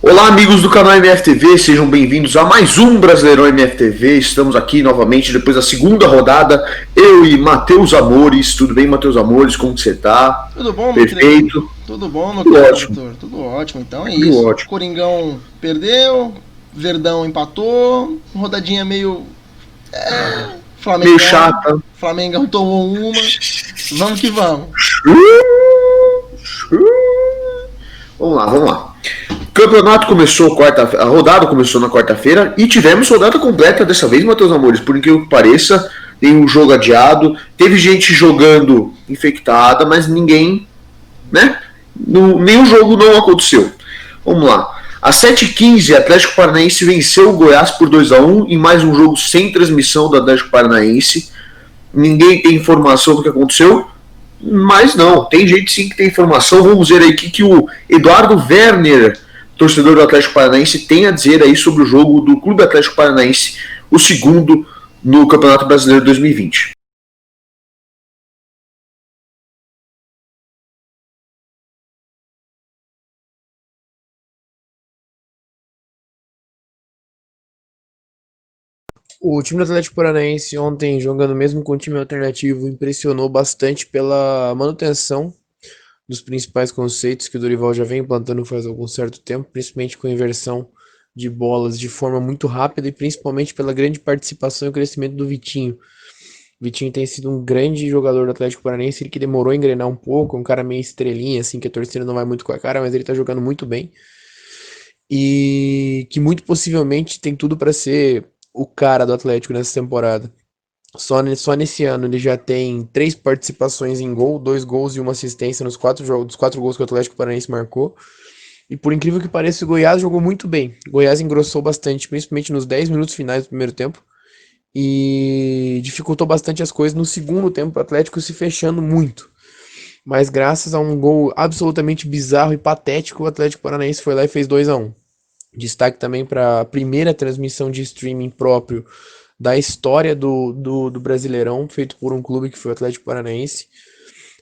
Olá, amigos do canal MFTV, sejam bem-vindos a mais um Brasileirão MFTV. Estamos aqui novamente depois da segunda rodada. Eu e Matheus Amores. Tudo bem, Matheus Amores? Como que você tá? Tudo bom, meu querido? Perfeito. Tudo bom, meu Tudo querido ótimo. Arthur? Tudo ótimo, então é Tudo isso. ótimo. Coringão perdeu, Verdão empatou, rodadinha meio. Meio Flamengão. chata. Flamengão tomou uma. Vamos que vamos. Vamos lá. O campeonato começou quarta, a rodada começou na quarta-feira e tivemos rodada completa dessa vez, Matheus Amores. Por incrível que pareça, tem um jogo adiado, teve gente jogando infectada, mas ninguém, né? Nenhum jogo não aconteceu. Vamos lá. Às 7h15, Atlético Paranaense venceu o Goiás por 2-1 em mais um jogo sem transmissão do Atlético Paranaense. Ninguém tem informação do que aconteceu, mas não, tem gente sim que tem informação. Vamos ver aí o que o Eduardo Werner, torcedor do Atlético Paranaense, tem a dizer aí sobre o jogo do Clube Atlético Paranaense, o segundo no Campeonato Brasileiro 2020. O time do Atlético Paranaense ontem, jogando mesmo com o time alternativo, impressionou bastante pela manutenção dos principais conceitos que o Dorival já vem implantando faz algum certo tempo, principalmente com a inversão de bolas de forma muito rápida e principalmente pela grande participação e crescimento do Vitinho. O Vitinho tem sido um grande jogador do Atlético Paranaense, ele que demorou a engrenar um pouco, um cara meio estrelinha, assim, que a torcida não vai muito com a cara, mas ele tá jogando muito bem e que muito possivelmente tem tudo para ser o cara do Atlético nessa temporada. Só nesse ano ele já tem 3 participações em gol, 2 gols e uma assistência nos 4 jogos, dos 4 gols que o Atlético Paranaense marcou. E por incrível que pareça, o Goiás jogou muito bem. O Goiás engrossou bastante, principalmente nos 10 minutos finais do primeiro tempo. E dificultou bastante as coisas no segundo tempo, o Atlético se fechando muito. Mas graças a um gol absolutamente bizarro e patético, o Atlético Paranaense foi lá e fez 2-1. Destaque também para a primeira transmissão de streaming próprio da história do Brasileirão, feito por um clube que foi o Atlético Paranaense.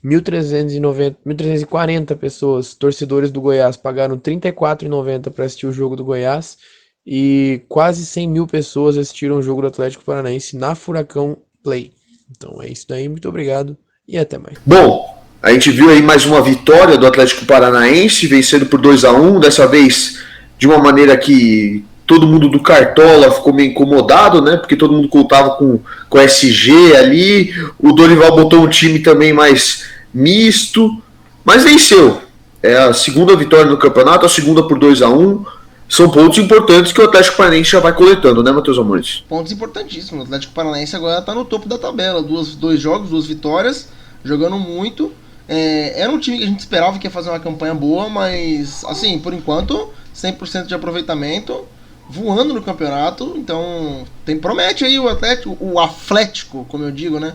1.340 pessoas, torcedores do Goiás, pagaram R$ 34,90 para assistir o jogo do Goiás e quase 100 mil pessoas assistiram o jogo do Atlético Paranaense na Furacão Play. Então é isso daí, muito obrigado e até mais. Bom, a gente viu aí mais uma vitória do Atlético Paranaense, vencendo por 2-1, dessa vez de uma maneira que todo mundo do Cartola ficou meio incomodado, né? Porque todo mundo contava com SG ali, o Dorival botou um time também mais misto, mas venceu. É a segunda vitória no campeonato, a segunda por 2-1. São pontos importantes que o Atlético Paranaense já vai coletando, né, Matheus Amores? Pontos importantíssimos. O Atlético Paranaense agora tá no topo da tabela. Dois jogos, 2 vitórias, jogando muito. Era um time que a gente esperava que ia fazer uma campanha boa, mas, assim, por enquanto, 100% de aproveitamento, voando no campeonato. Então, promete aí o Atlético, como eu digo, né?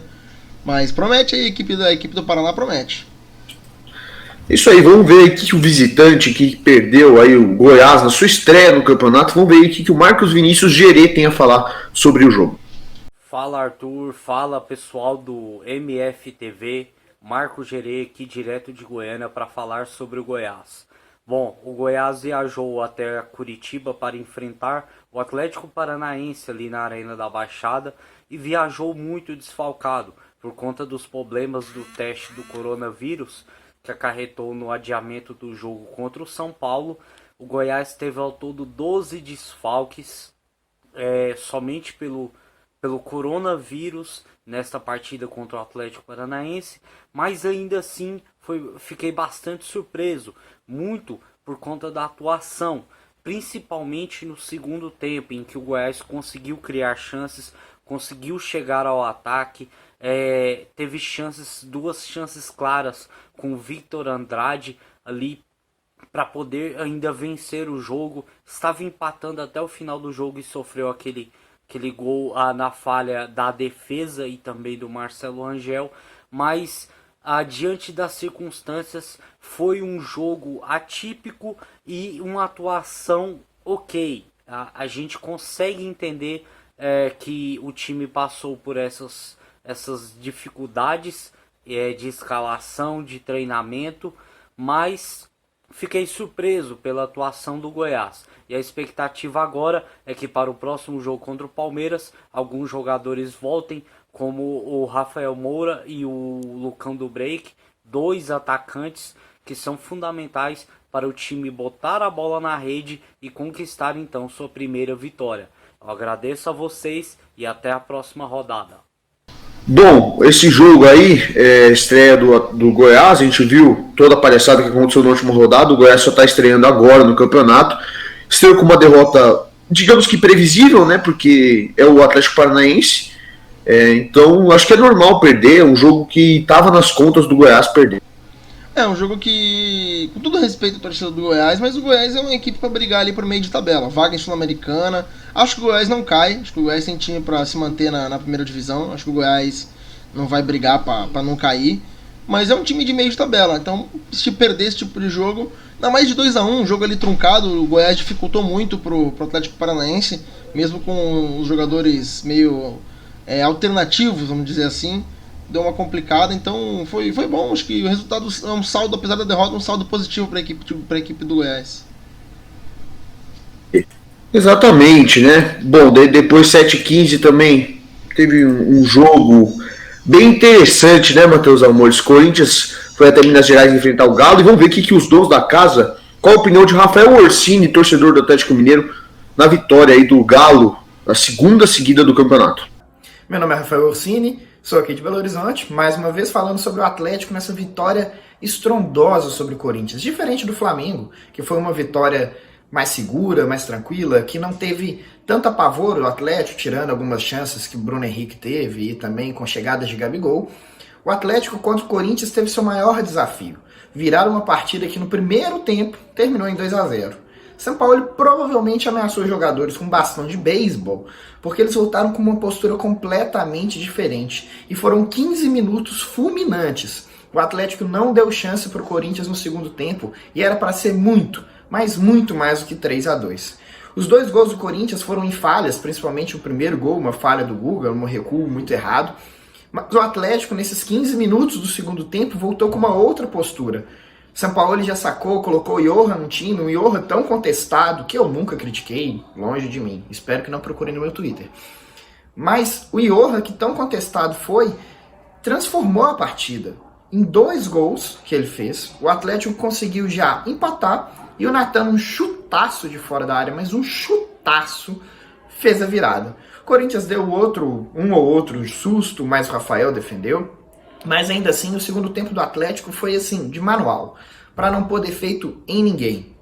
Mas promete aí, a equipe do Paraná promete. Isso aí, vamos ver aí o que o visitante que perdeu aí o Goiás na sua estreia no campeonato, vamos ver aí o que o Marcos Vinícius Gerê tem a falar sobre o jogo. Fala Arthur, fala pessoal do MFTV, Marco Gerê aqui direto de Goiânia para falar sobre o Goiás. Bom, o Goiás viajou até Curitiba para enfrentar o Atlético Paranaense ali na Arena da Baixada e viajou muito desfalcado por conta dos problemas do teste do coronavírus que acarretou no adiamento do jogo contra o São Paulo. O Goiás teve ao todo 12 desfalques somente pelo coronavírus nesta partida contra o Atlético Paranaense, mas ainda assim fiquei bastante surpreso, muito por conta da atuação, principalmente no segundo tempo, em que o Goiás conseguiu criar chances, conseguiu chegar ao ataque, teve duas chances claras com o Victor Andrade ali para poder ainda vencer o jogo. Estava empatando até o final do jogo e sofreu aquele gol na falha da defesa e também do Marcelo Angel, mas diante das circunstâncias foi um jogo atípico e uma atuação ok. A gente consegue entender que o time passou por essas dificuldades de escalação, de treinamento, mas fiquei surpreso pela atuação do Goiás. E a expectativa agora é que para o próximo jogo contra o Palmeiras, alguns jogadores voltem, como o Rafael Moura e o Lucão do Break, dois atacantes que são fundamentais para o time botar a bola na rede e conquistar então sua primeira vitória. Eu agradeço a vocês e até a próxima rodada. Bom, esse jogo aí, estreia do Goiás, a gente viu toda a palhaçada que aconteceu na última rodada, o Goiás só está estreando agora no campeonato, estreou com uma derrota, digamos que previsível, né, porque é o Atlético Paranaense, então acho que é normal perder, é um jogo que estava nas contas do Goiás perder. É um jogo que, com todo respeito à torcida do Goiás, mas o Goiás é uma equipe para brigar ali por meio de tabela, vaga em Sul-Americana. Acho que o Goiás não cai, acho que o Goiás tem time para se manter na primeira divisão, acho que o Goiás não vai brigar para não cair, mas é um time de meio de tabela, então se perder esse tipo de jogo, ainda mais de 2-1, um jogo ali truncado, o Goiás dificultou muito pro Atlético Paranaense, mesmo com os jogadores meio alternativos, vamos dizer assim, deu uma complicada, então foi bom, acho que o resultado é um saldo, apesar da derrota, um saldo positivo para a equipe do Goiás. Exatamente, né? Bom, depois 7h15 também teve um jogo bem interessante, né, Matheus Amores? Corinthians foi até Minas Gerais enfrentar o Galo e vamos ver o que os donos da casa, qual a opinião de Rafael Orsini, torcedor do Atlético Mineiro, na vitória aí do Galo, a segunda seguida do campeonato. Meu nome é Rafael Orsini, sou aqui de Belo Horizonte, mais uma vez falando sobre o Atlético nessa vitória estrondosa sobre o Corinthians, diferente do Flamengo, que foi uma vitória mais segura, mais tranquila, que não teve tanto apavoro o Atlético, tirando algumas chances que o Bruno Henrique teve e também com chegadas de Gabigol. O Atlético contra o Corinthians teve seu maior desafio, virar uma partida que no primeiro tempo terminou em 2-0. São Paulo provavelmente ameaçou os jogadores com bastão de beisebol, porque eles voltaram com uma postura completamente diferente e foram 15 minutos fulminantes. O Atlético não deu chance para o Corinthians no segundo tempo e era para ser muito, mas muito mais do que 3-2. Os dois gols do Corinthians foram em falhas, principalmente o primeiro gol, uma falha do Guga, um recuo muito errado. Mas o Atlético, nesses 15 minutos do segundo tempo, voltou com uma outra postura. São Paulo já sacou, colocou o Johan no time, um Johan tão contestado, que eu nunca critiquei, longe de mim. Espero que não procurem no meu Twitter. Mas o Johan, que tão contestado foi, transformou a partida. Em 2 gols que ele fez, o Atlético conseguiu já empatar e o Natan, um chutaço de fora da área, mas um chutaço, fez a virada. O Corinthians deu um ou outro susto, mas o Rafael defendeu. Mas ainda assim, o segundo tempo do Atlético foi assim, de manual, para não pôr defeito em ninguém.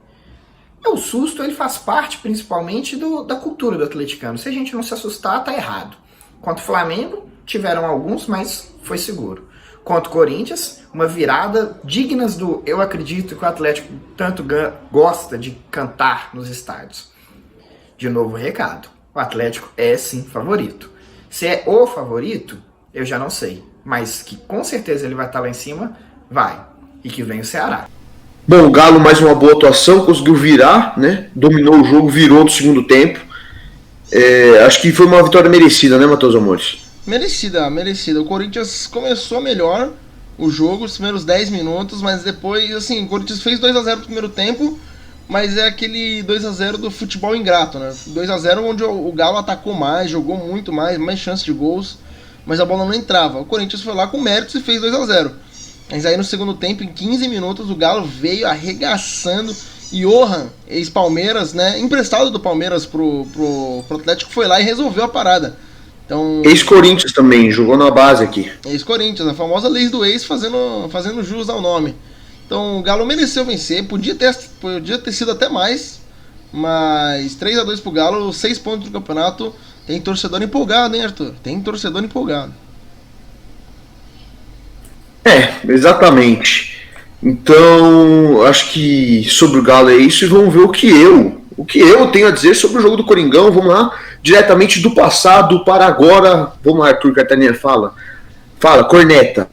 O susto ele faz parte principalmente da cultura do atleticano. Se a gente não se assustar, tá errado. Contra o Flamengo, tiveram alguns, mas foi seguro. Contra o Corinthians, uma virada dignas do eu acredito que o Atlético tanto gosta de cantar nos estádios. De novo recado, o Atlético é sim favorito. Se é o favorito, eu já não sei. Mas que com certeza ele vai estar lá em cima, vai. E que vem o Ceará. Bom, o Galo mais uma boa atuação, conseguiu virar, né? Dominou o jogo, virou no segundo tempo. Acho que foi uma vitória merecida, né, Matheus Amores? Merecida. O Corinthians começou melhor o jogo, os primeiros 10 minutos, mas depois, assim, o Corinthians fez 2-0 no primeiro tempo, mas é aquele 2-0 do futebol ingrato, né? 2-0 onde o Galo atacou mais, jogou muito mais chance de gols, mas a bola não entrava. O Corinthians foi lá com méritos e fez 2-0. Mas aí no segundo tempo, em 15 minutos, o Galo veio arregaçando. Johan, ex-Palmeiras, né? Emprestado do Palmeiras pro Atlético, foi lá e resolveu a parada. Então, ex-Corinthians também, jogou na base aqui. Ex-Corinthians, a famosa lei do ex fazendo jus ao nome. Então o Galo mereceu vencer, podia ter sido até mais, mas 3-2 pro Galo, 6 pontos do campeonato. Tem torcedor empolgado, hein, Arthur? Tem torcedor empolgado. Exatamente. Então, acho que sobre o Galo é isso e vamos ver o que eu tenho a dizer sobre o jogo do Coringão. Vamos lá, diretamente do passado para agora. Vamos lá, Arthur Cartaneira, fala, corneta.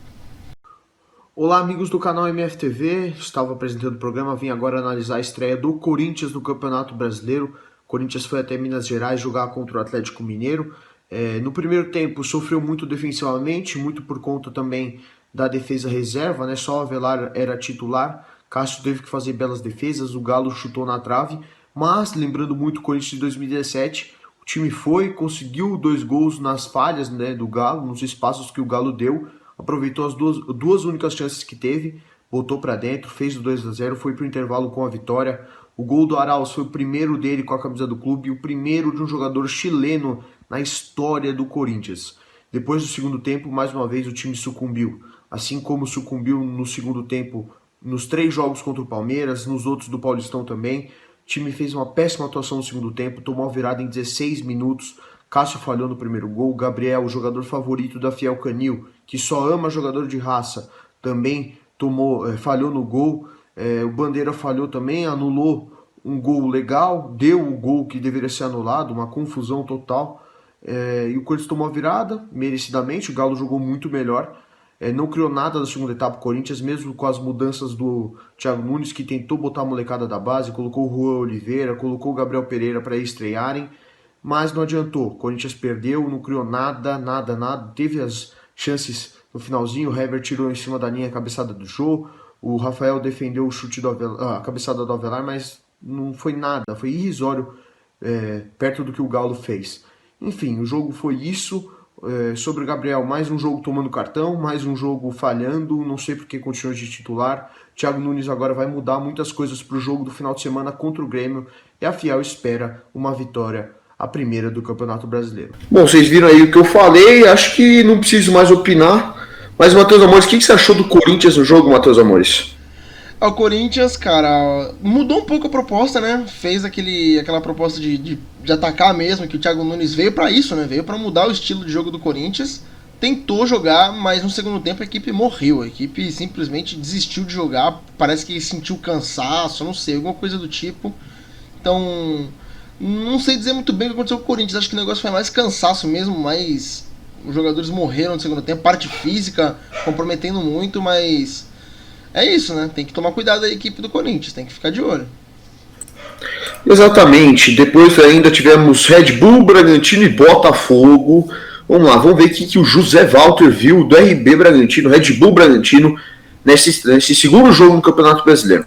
Olá, amigos do canal MFTV, estava apresentando o programa, vim agora analisar a estreia do Corinthians no Campeonato Brasileiro. O Corinthians foi até Minas Gerais jogar contra o Atlético Mineiro. No primeiro tempo sofreu muito defensivamente, muito por conta também da defesa reserva, né? Só o Avelar era titular, Cássio teve que fazer belas defesas, o Galo chutou na trave, mas lembrando muito o Corinthians de 2017, o time conseguiu 2 gols nas falhas, né, do Galo, nos espaços que o Galo deu, aproveitou as duas únicas chances que teve, botou para dentro, fez o 2-0, foi para o intervalo com a vitória. O gol do Arauz foi o primeiro dele com a camisa do clube e o primeiro de um jogador chileno na história do Corinthians. Depois do segundo tempo, mais uma vez o time sucumbiu, assim como sucumbiu no segundo tempo nos 3 jogos contra o Palmeiras, nos outros do Paulistão também. O time fez uma péssima atuação no segundo tempo, tomou a virada em 16 minutos. Cássio falhou no primeiro gol. Gabriel, o jogador favorito da Fiel Canil, que só ama jogador de raça, também falhou no gol. O Bandeira falhou também, anulou um gol legal, deu o gol que deveria ser anulado, uma confusão total. E o Corinthians tomou a virada, merecidamente. O Galo jogou muito melhor. Não criou nada na segunda etapa, o Corinthians, mesmo com as mudanças do Thiago Nunes, que tentou botar a molecada da base, colocou o Juan Oliveira, colocou o Gabriel Pereira para estrearem, mas não adiantou. O Corinthians perdeu, não criou nada. Teve as chances no finalzinho, o Hever tirou em cima da linha a cabeçada do Jô, o Rafael defendeu o chute a cabeçada do Avelar, mas não foi nada, foi irrisório perto do que o Galo fez. Enfim, o jogo foi isso. Sobre o Gabriel, mais um jogo tomando cartão, mais um jogo falhando, não sei porque continua de titular. Thiago Nunes agora vai mudar muitas coisas para o jogo do final de semana contra o Grêmio e a Fiel espera uma vitória, a primeira do Campeonato Brasileiro. Bom, vocês viram aí o que eu falei, acho que não preciso mais opinar, mas Matheus Amores, o que você achou do Corinthians no jogo, Matheus Amores? O Corinthians, cara, mudou um pouco a proposta, né? Fez aquela proposta de atacar mesmo, que o Thiago Nunes veio pra isso, né? Veio pra mudar o estilo de jogo do Corinthians. Tentou jogar, mas no segundo tempo a equipe morreu. A equipe simplesmente desistiu de jogar. Parece que sentiu cansaço, não sei, alguma coisa do tipo. Então, não sei dizer muito bem o que aconteceu com o Corinthians. Acho que o negócio foi mais cansaço mesmo, mas os jogadores morreram no segundo tempo. Parte física comprometendo muito, mas... é isso, né? Tem que tomar cuidado da equipe do Corinthians, tem que ficar de olho. Exatamente. Depois ainda tivemos Red Bull, Bragantino e Botafogo. Vamos lá, vamos ver o que o José Walter viu do RB Bragantino, Red Bull Bragantino, nesse segundo jogo no Campeonato Brasileiro.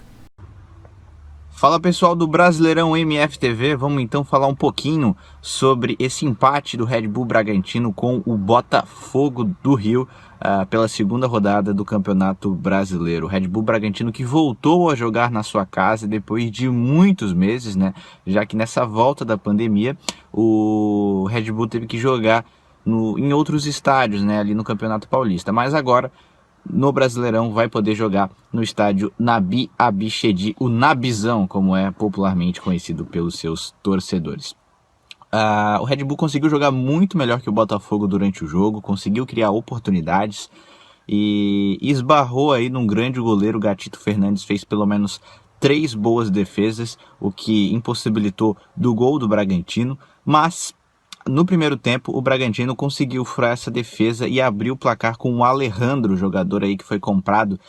Fala pessoal do Brasileirão MFTV, vamos então falar um pouquinho sobre esse empate do Red Bull Bragantino com o Botafogo do Rio pela segunda rodada do Campeonato Brasileiro. O Red Bull Bragantino que voltou a jogar na sua casa depois de muitos meses, né? Já que nessa volta da pandemia o Red Bull teve que jogar em outros estádios, né? Ali no Campeonato Paulista, mas agora no Brasileirão vai poder jogar no estádio Nabi Abichedi, o Nabizão, como é popularmente conhecido pelos seus torcedores. O Red Bull conseguiu jogar muito melhor que o Botafogo durante o jogo, conseguiu criar oportunidades e esbarrou aí num grande goleiro. O Gatito Fernandes fez pelo menos 3 boas defesas, o que impossibilitou do gol do Bragantino, mas no primeiro tempo, o Bragantino conseguiu furar essa defesa e abriu o placar com o Alejandro, jogador aí que foi comprado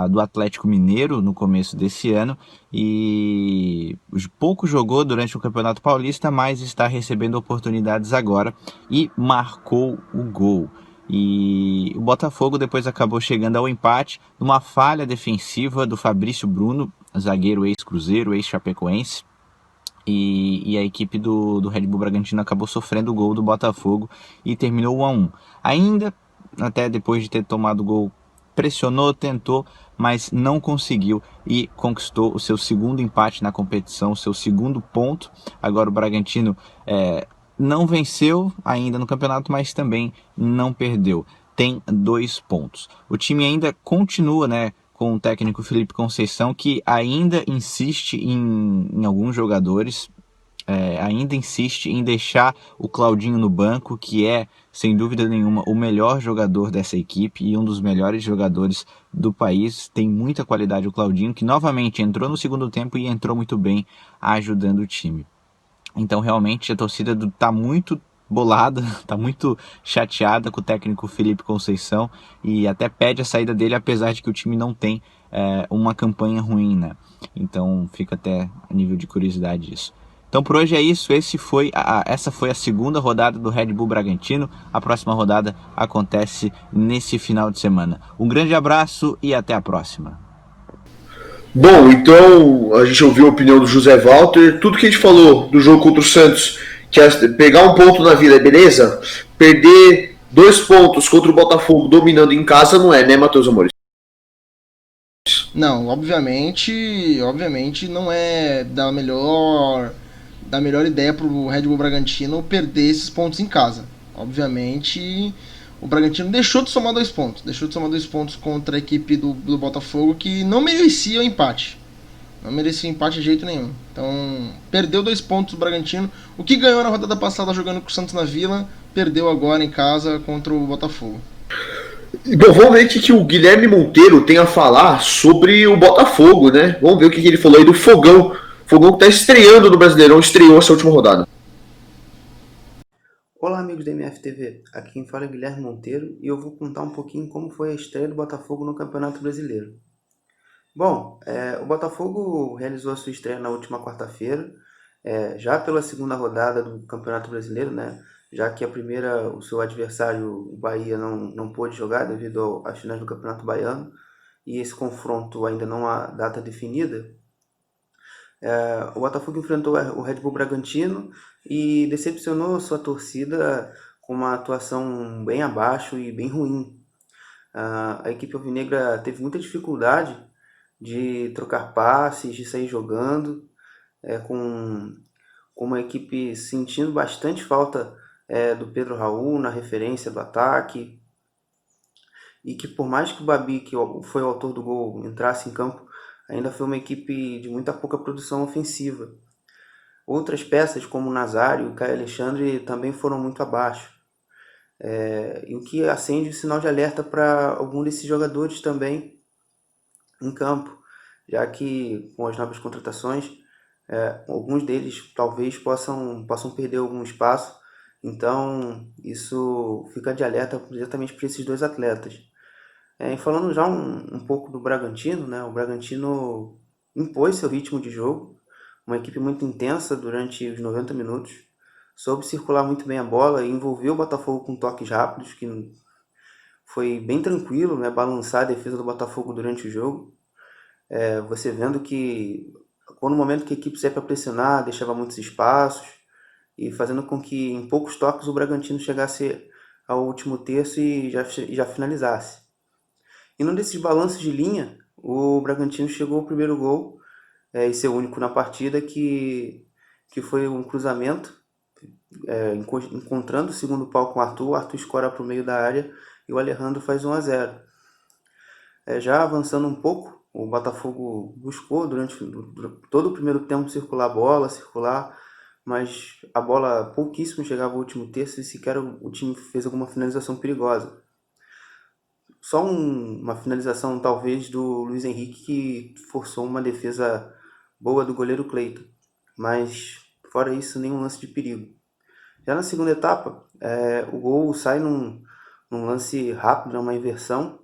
do Atlético Mineiro no começo desse ano e pouco jogou durante o Campeonato Paulista, mas está recebendo oportunidades agora e marcou o gol. E o Botafogo depois acabou chegando ao empate numa falha defensiva do Fabrício Bruno, zagueiro ex-Cruzeiro, ex-Chapecoense. E a equipe do Red Bull Bragantino acabou sofrendo o gol do Botafogo e terminou 1-1. Ainda, até depois de ter tomado o gol, pressionou, tentou, mas não conseguiu e conquistou o seu segundo empate na competição, o seu segundo ponto. Agora o Bragantino não venceu ainda no campeonato, mas também não perdeu. Tem 2 pontos. O time ainda continua, né, com o técnico Felipe Conceição, que ainda insiste em alguns jogadores, ainda insiste em deixar o Claudinho no banco, que é, sem dúvida nenhuma, o melhor jogador dessa equipe e um dos melhores jogadores do país. Tem muita qualidade o Claudinho, que novamente entrou no segundo tempo e entrou muito bem ajudando o time. Então, realmente, a torcida tá muito bolada, tá muito chateada com o técnico Felipe Conceição e até pede a saída dele, apesar de que o time não tem uma campanha ruim, né? Então fica até a nível de curiosidade isso. Então por hoje é isso, essa foi a segunda rodada do Red Bull Bragantino. A próxima rodada acontece nesse final de semana. Um grande abraço e até a próxima. Bom, então a gente ouviu a opinião do José Walter. Tudo que a gente falou do jogo contra o Santos, que é pegar um ponto na Vila é beleza, perder 2 pontos contra o Botafogo dominando em casa não é, né, Matheus Amores? Não, obviamente não é da melhor ideia pro Red Bull Bragantino perder esses pontos em casa. Obviamente, o Bragantino deixou de somar 2 pontos. Deixou de somar 2 pontos contra a equipe do Botafogo, que não merecia o empate. Não merecia empate de jeito nenhum. Então, perdeu 2 pontos o Bragantino. O que ganhou na rodada passada jogando com o Santos na Vila, perdeu agora em casa contra o Botafogo. Bom, vamos ver o que o Guilherme Monteiro tem a falar sobre o Botafogo, né? Vamos ver o que ele falou aí do Fogão. Fogão que tá estreando no Brasileirão, estreou essa última rodada. Olá amigos da MFTV, aqui quem fala é Guilherme Monteiro e eu vou contar um pouquinho como foi a estreia do Botafogo no Campeonato Brasileiro. Bom, o Botafogo realizou a sua estreia na última quarta-feira, já pela segunda rodada do Campeonato Brasileiro, né? Já que a primeira, o seu adversário, o Bahia, não pôde jogar devido às finais do Campeonato Baiano, e esse confronto ainda não há data definida. O Botafogo enfrentou o Red Bull Bragantino e decepcionou sua torcida com uma atuação bem abaixo e bem ruim. A equipe alvinegra teve muita dificuldade de trocar passes, de sair jogando, com uma equipe sentindo bastante falta do Pedro Raul na referência do ataque, e que por mais que o Babi, que foi o autor do gol, entrasse em campo, ainda foi uma equipe de muita pouca produção ofensiva. Outras peças, como o Nazário e o Caio Alexandre, também foram muito abaixo. E o que acende o sinal de alerta para algum desses jogadores também em campo, já que com as novas contratações, alguns deles talvez possam perder algum espaço. Então isso fica de alerta exatamente para esses dois atletas. Falando já um pouco do Bragantino, né? O Bragantino impôs seu ritmo de jogo, uma equipe muito intensa durante os 90 minutos, soube circular muito bem a bola e envolveu o Botafogo com toques rápidos, que foi bem tranquilo, né? Balançar a defesa do Botafogo durante o jogo. Você vendo que no momento que a equipe saía para pressionar, deixava muitos espaços, e fazendo com que em poucos toques o Bragantino chegasse ao último terço e já finalizasse. E num desses balanços de linha, o Bragantino chegou ao primeiro gol, e seu único na partida, que foi um cruzamento, encontrando o segundo pau com o Arthur escora para o meio da área e o Alejandro faz 1-0. Já avançando um pouco, o Botafogo buscou durante todo o primeiro tempo circular, mas a bola pouquíssimo chegava ao último terço e sequer o time fez alguma finalização perigosa. Só uma finalização talvez do Luiz Henrique, que forçou uma defesa boa do goleiro Cleiton, mas fora isso nenhum lance de perigo. Já na segunda etapa, o gol sai num lance rápido, uma inversão,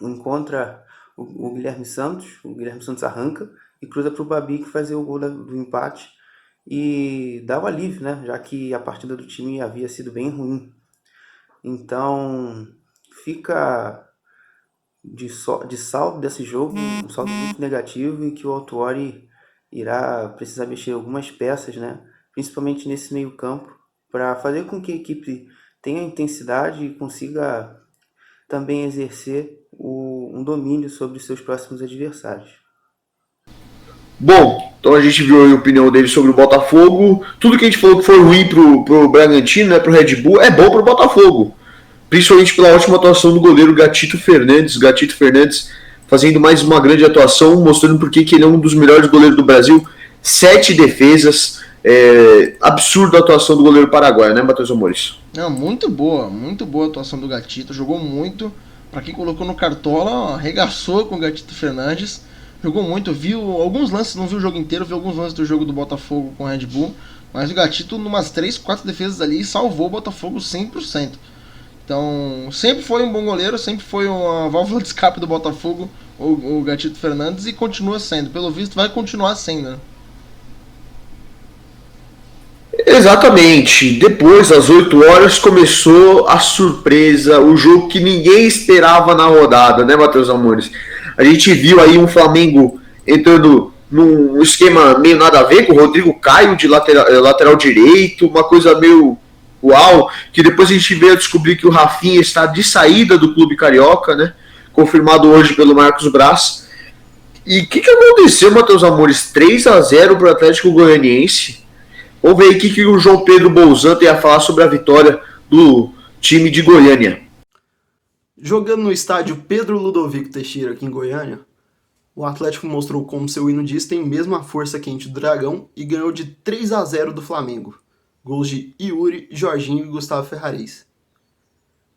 encontra o Guilherme Santos arranca e cruza para o Babi, que fazia o gol do empate e dá o alívio, né? Já que a partida do time havia sido bem ruim. Então fica de saldo desse jogo, um saldo muito negativo, e que o Autuori irá precisar mexer algumas peças, né? Principalmente nesse meio campo, para fazer com que a equipe tenha intensidade e consiga também exercer um domínio sobre seus próximos adversários. Bom, então a gente viu a opinião dele sobre o Botafogo. Tudo que a gente falou que foi ruim pro Bragantino, né, pro Red Bull, é bom pro Botafogo. Principalmente pela ótima atuação do goleiro Gatito Fernandes. Gatito Fernandes fazendo mais uma grande atuação, mostrando por que ele é um dos melhores goleiros do Brasil. 7 defesas. Absurda a atuação do goleiro paraguaio, né, Matheus Amores? Não, muito boa a atuação do Gatito, jogou muito. Pra quem colocou no Cartola, arregaçou com o Gatito Fernandes. Jogou muito, viu alguns lances, não viu o jogo inteiro, viu alguns lances do jogo do Botafogo com o Red Bull, mas o Gatito, numas 3, 4 defesas ali, salvou o Botafogo 100%. Então, sempre foi um bom goleiro, sempre foi uma válvula de escape do Botafogo, o Gatito Fernandes, e continua sendo. Pelo visto, vai continuar sendo, né? Exatamente. Depois, às 8 horas, começou a surpresa, o jogo que ninguém esperava na rodada, né, Matheus Amores? A gente viu aí um Flamengo entrando num esquema meio nada a ver, com o Rodrigo Caio de lateral direito, uma coisa meio uau, que depois a gente veio a descobrir que o Rafinha está de saída do clube carioca, né? Confirmado hoje pelo Marcos Braz. E o que aconteceu, Matheus Amores? 3-0 para o Atlético Goianiense. Vamos ver aí o que o João Pedro Bolzan tem a falar sobre a vitória do time de Goiânia. Jogando no estádio Pedro Ludovico Teixeira, aqui em Goiânia, o Atlético mostrou como seu hino diz tem mesmo a força quente do Dragão e ganhou de 3-0 do Flamengo. Gols de Yuri, Jorginho e Gustavo Ferraris.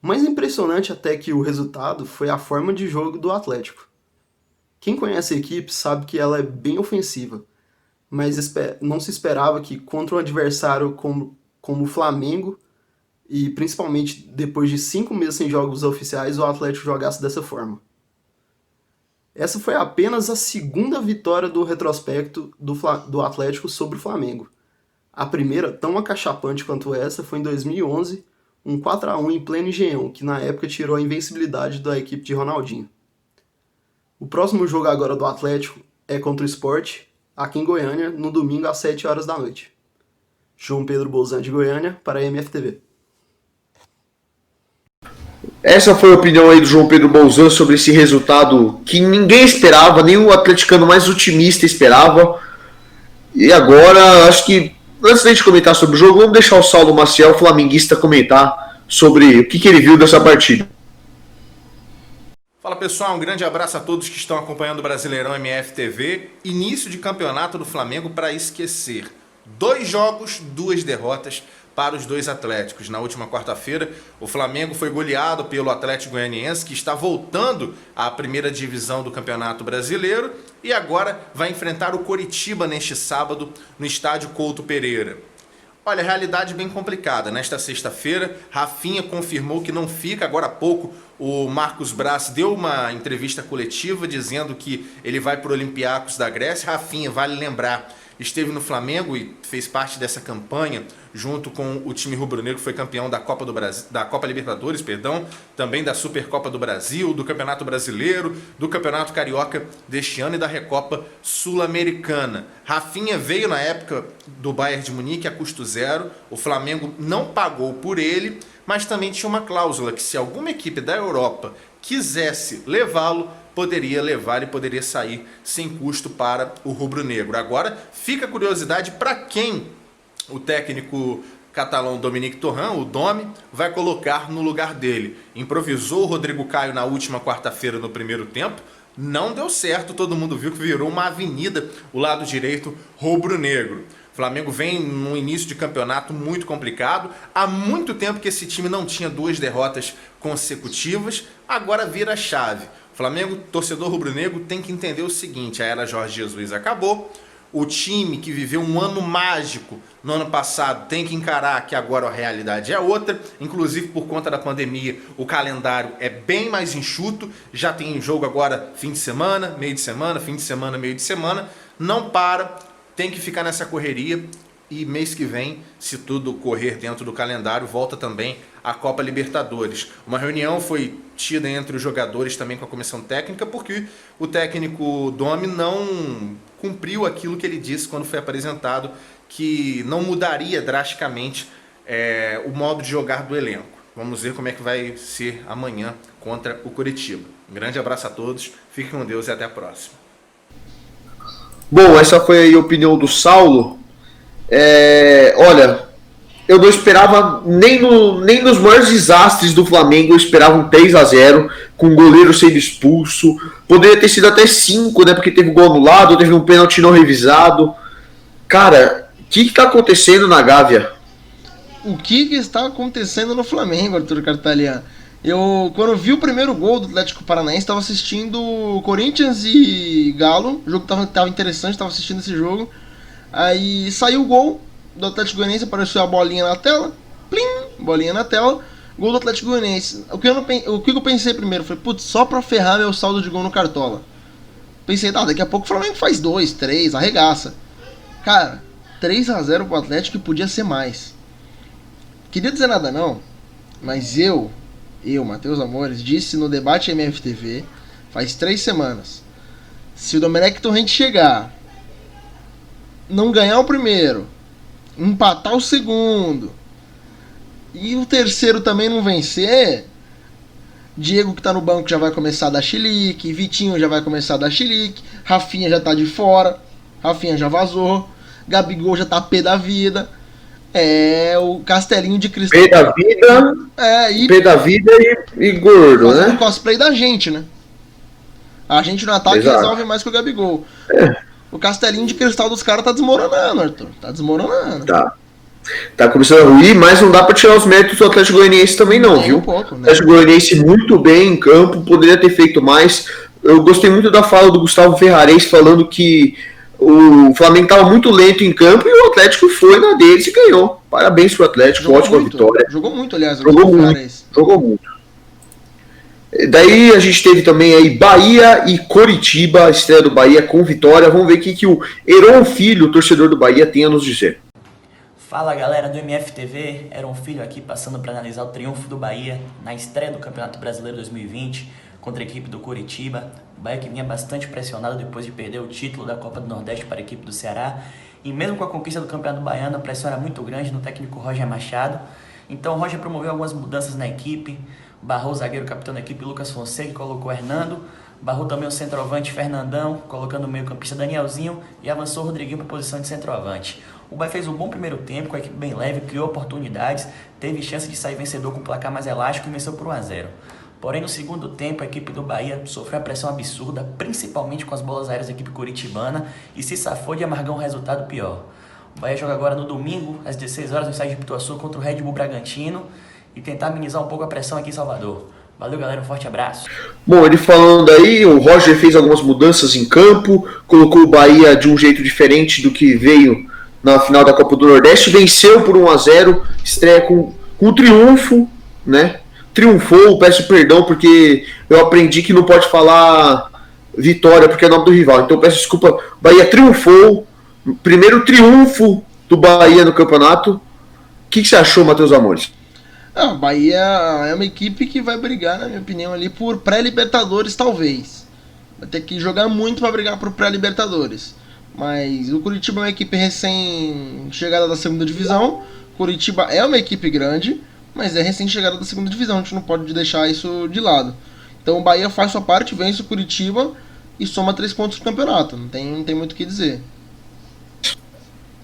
Mais impressionante até que o resultado foi a forma de jogo do Atlético. Quem conhece a equipe sabe que ela é bem ofensiva, mas não se esperava que contra um adversário como o Flamengo, e principalmente depois de 5 meses sem jogos oficiais, o Atlético jogasse dessa forma. Essa foi apenas a segunda vitória do retrospecto do Atlético sobre o Flamengo. A primeira, tão acachapante quanto essa, foi em 2011, um 4-1 em pleno Engenhão, que na época tirou a invencibilidade da equipe de Ronaldinho. O próximo jogo agora do Atlético é contra o Sport, aqui em Goiânia, no domingo às 7 horas da noite. João Pedro Bolzan de Goiânia, para a MFTV. Essa foi a opinião aí do João Pedro Bolzan sobre esse resultado que ninguém esperava, nem o atleticano mais otimista esperava. E agora, acho que, antes da gente comentar sobre o jogo, vamos deixar o Saulo Maciel, flamenguista, comentar sobre o que ele viu dessa partida. Fala pessoal, um grande abraço a todos que estão acompanhando o Brasileirão MFTV. Início de campeonato do Flamengo para esquecer. 2 jogos, 2 derrotas para os 2 Atléticos. Na última quarta-feira, o Flamengo foi goleado pelo Atlético Goianiense, que está voltando à primeira divisão do Campeonato Brasileiro, e agora vai enfrentar o Coritiba neste sábado no estádio Couto Pereira. Olha, a realidade bem complicada. Nesta sexta-feira, Rafinha confirmou que não fica. Agora há pouco, o Marcos Braz deu uma entrevista coletiva dizendo que ele vai para o Olympiacos da Grécia. Rafinha, vale lembrar, esteve no Flamengo e fez parte dessa campanha junto com o time rubro-negro, foi campeão da Copa do Brasil, da Copa Libertadores, também da Supercopa do Brasil, do Campeonato Brasileiro, do Campeonato Carioca deste ano e da Recopa Sul-Americana. Rafinha veio na época do Bayern de Munique a custo zero, o Flamengo não pagou por ele, mas também tinha uma cláusula que se alguma equipe da Europa quisesse levá-lo, poderia levar e poderia sair sem custo para o rubro-negro. Agora fica a curiosidade para quem o técnico catalão Dominique Torrent, o Domi, vai colocar no lugar dele. Improvisou o Rodrigo Caio na última quarta-feira no primeiro tempo, não deu certo, todo mundo viu que virou uma avenida o lado direito rubro-negro. O Flamengo vem num início de campeonato muito complicado. Há muito tempo que esse time não tinha 2 derrotas consecutivas. Agora vira a chave. O Flamengo, torcedor rubro-negro, tem que entender o seguinte: a era Jorge Jesus acabou. O time que viveu um ano mágico no ano passado tem que encarar que agora a realidade é outra. Inclusive por conta da pandemia, o calendário é bem mais enxuto. Já tem jogo agora fim de semana, meio de semana, fim de semana, meio de semana. Não para. Tem que ficar nessa correria e mês que vem, se tudo correr dentro do calendário, volta também a Copa Libertadores. Uma reunião foi tida entre os jogadores também com a comissão técnica, porque o técnico Domi não cumpriu aquilo que ele disse quando foi apresentado, que não mudaria drasticamente o modo de jogar do elenco. Vamos ver como é que vai ser amanhã contra o Coritiba. Um grande abraço a todos, fiquem com Deus e até a próxima. Bom, essa foi a opinião do Saulo. Olha, eu não esperava nem nos maiores desastres do Flamengo, eu esperava um 3-0 com o goleiro sendo expulso. Poderia ter sido até 5, né? Porque teve um gol anulado, teve um pênalti não revisado. Cara, o que está acontecendo na Gávea? O que está acontecendo no Flamengo, Arthur Cartalian? Eu, quando vi o primeiro gol do Atlético Paranaense, estava assistindo Corinthians e Galo. O jogo tava interessante, estava assistindo esse jogo. Aí saiu o gol do Atlético Goianiense, apareceu a bolinha na tela. Plim! Bolinha na tela. Gol do Atlético Goianiense. O que eu pensei primeiro? Foi, putz, só pra ferrar meu saldo de gol no Cartola. Pensei, daqui a pouco o Flamengo faz 2, 3, arregaça. Cara, 3-0 pro Atlético e podia ser mais. Queria dizer nada não, mas eu, Matheus Amores, disse no debate MFTV faz 3 semanas: Se o Domenech Torrente chegar, não ganhar o primeiro, empatar o segundo e o terceiro também não vencer, Diego que tá no banco já vai começar a dar chilique, Vitinho já vai começar a dar chilique, Rafinha já tá de fora, Rafinha já vazou, Gabigol já tá pé da vida. O castelinho de cristal. Pé da vida, pé da vida e gordo, fazendo né? cosplay da gente, né? A gente no ataque Exato. resolve mais que o Gabigol. O castelinho de cristal dos caras tá desmoronando, Arthur. Tá desmoronando. Tá começando a ruir, mas não dá pra tirar os méritos do Atlético Goianiense também não, Nem viu? um pouco, O né? Atlético Goianiense muito bem em campo, poderia ter feito mais. Eu gostei muito da fala do Gustavo Ferrares falando que o Flamengo estava muito lento em campo e o Atlético foi na deles e ganhou. Parabéns pro Atlético, Jogou ótima muito, vitória. Jogou muito, aliás. Jogou muito. Daí a gente teve também aí Bahia e Coritiba, a estreia do Bahia com vitória. Vamos ver o que o Heron Filho, o torcedor do Bahia, tem a nos dizer. Fala galera do MFTV, Heron Filho aqui passando para analisar o triunfo do Bahia na estreia do Campeonato Brasileiro 2020 contra a equipe do Coritiba. O Bahia que vinha bastante pressionado depois de perder o título da Copa do Nordeste para a equipe do Ceará. E mesmo com a conquista do Campeonato Baiano, a pressão era muito grande no técnico Roger Machado. Então o Roger promoveu algumas mudanças na equipe, barrou o zagueiro capitão da equipe Lucas Fonseca e colocou Hernando, barrou também o centroavante Fernandão, colocando o meio-campista Danielzinho e avançou o Rodriguinho para a posição de centroavante. O Bahia fez um bom primeiro tempo, com a equipe bem leve, criou oportunidades, teve chance de sair vencedor com um placar mais elástico e venceu por 1-0. Porém, no segundo tempo, a equipe do Bahia sofreu uma pressão absurda, principalmente com as bolas aéreas da equipe curitibana, e se safou de amargar um resultado pior. O Bahia joga agora no domingo, às 16 horas, no estádio de Pituaçu, contra o Red Bull Bragantino, e tentar amenizar um pouco a pressão aqui em Salvador. Valeu, galera, um forte abraço. Bom, ele falando aí, o Roger fez algumas mudanças em campo, colocou o Bahia de um jeito diferente do que veio na final da Copa do Nordeste, venceu por 1-0, estreia com triunfo, né? Triunfou, peço perdão porque eu aprendi que não pode falar vitória porque é o nome do rival, então peço desculpa. Bahia triunfou, primeiro triunfo do Bahia no campeonato. O que você achou, Matheus Amores? O Bahia é uma equipe que vai brigar, na minha opinião, ali por pré-Libertadores, talvez. Vai ter que jogar muito para brigar por pré-Libertadores. Mas o Coritiba é uma equipe recém-chegada da segunda divisão. Coritiba é uma equipe grande, mas é recém-chegada da segunda divisão. A gente não pode deixar isso de lado. Então o Bahia faz sua parte, vence o Coritiba e soma 3 pontos no campeonato. Não tem muito o que dizer.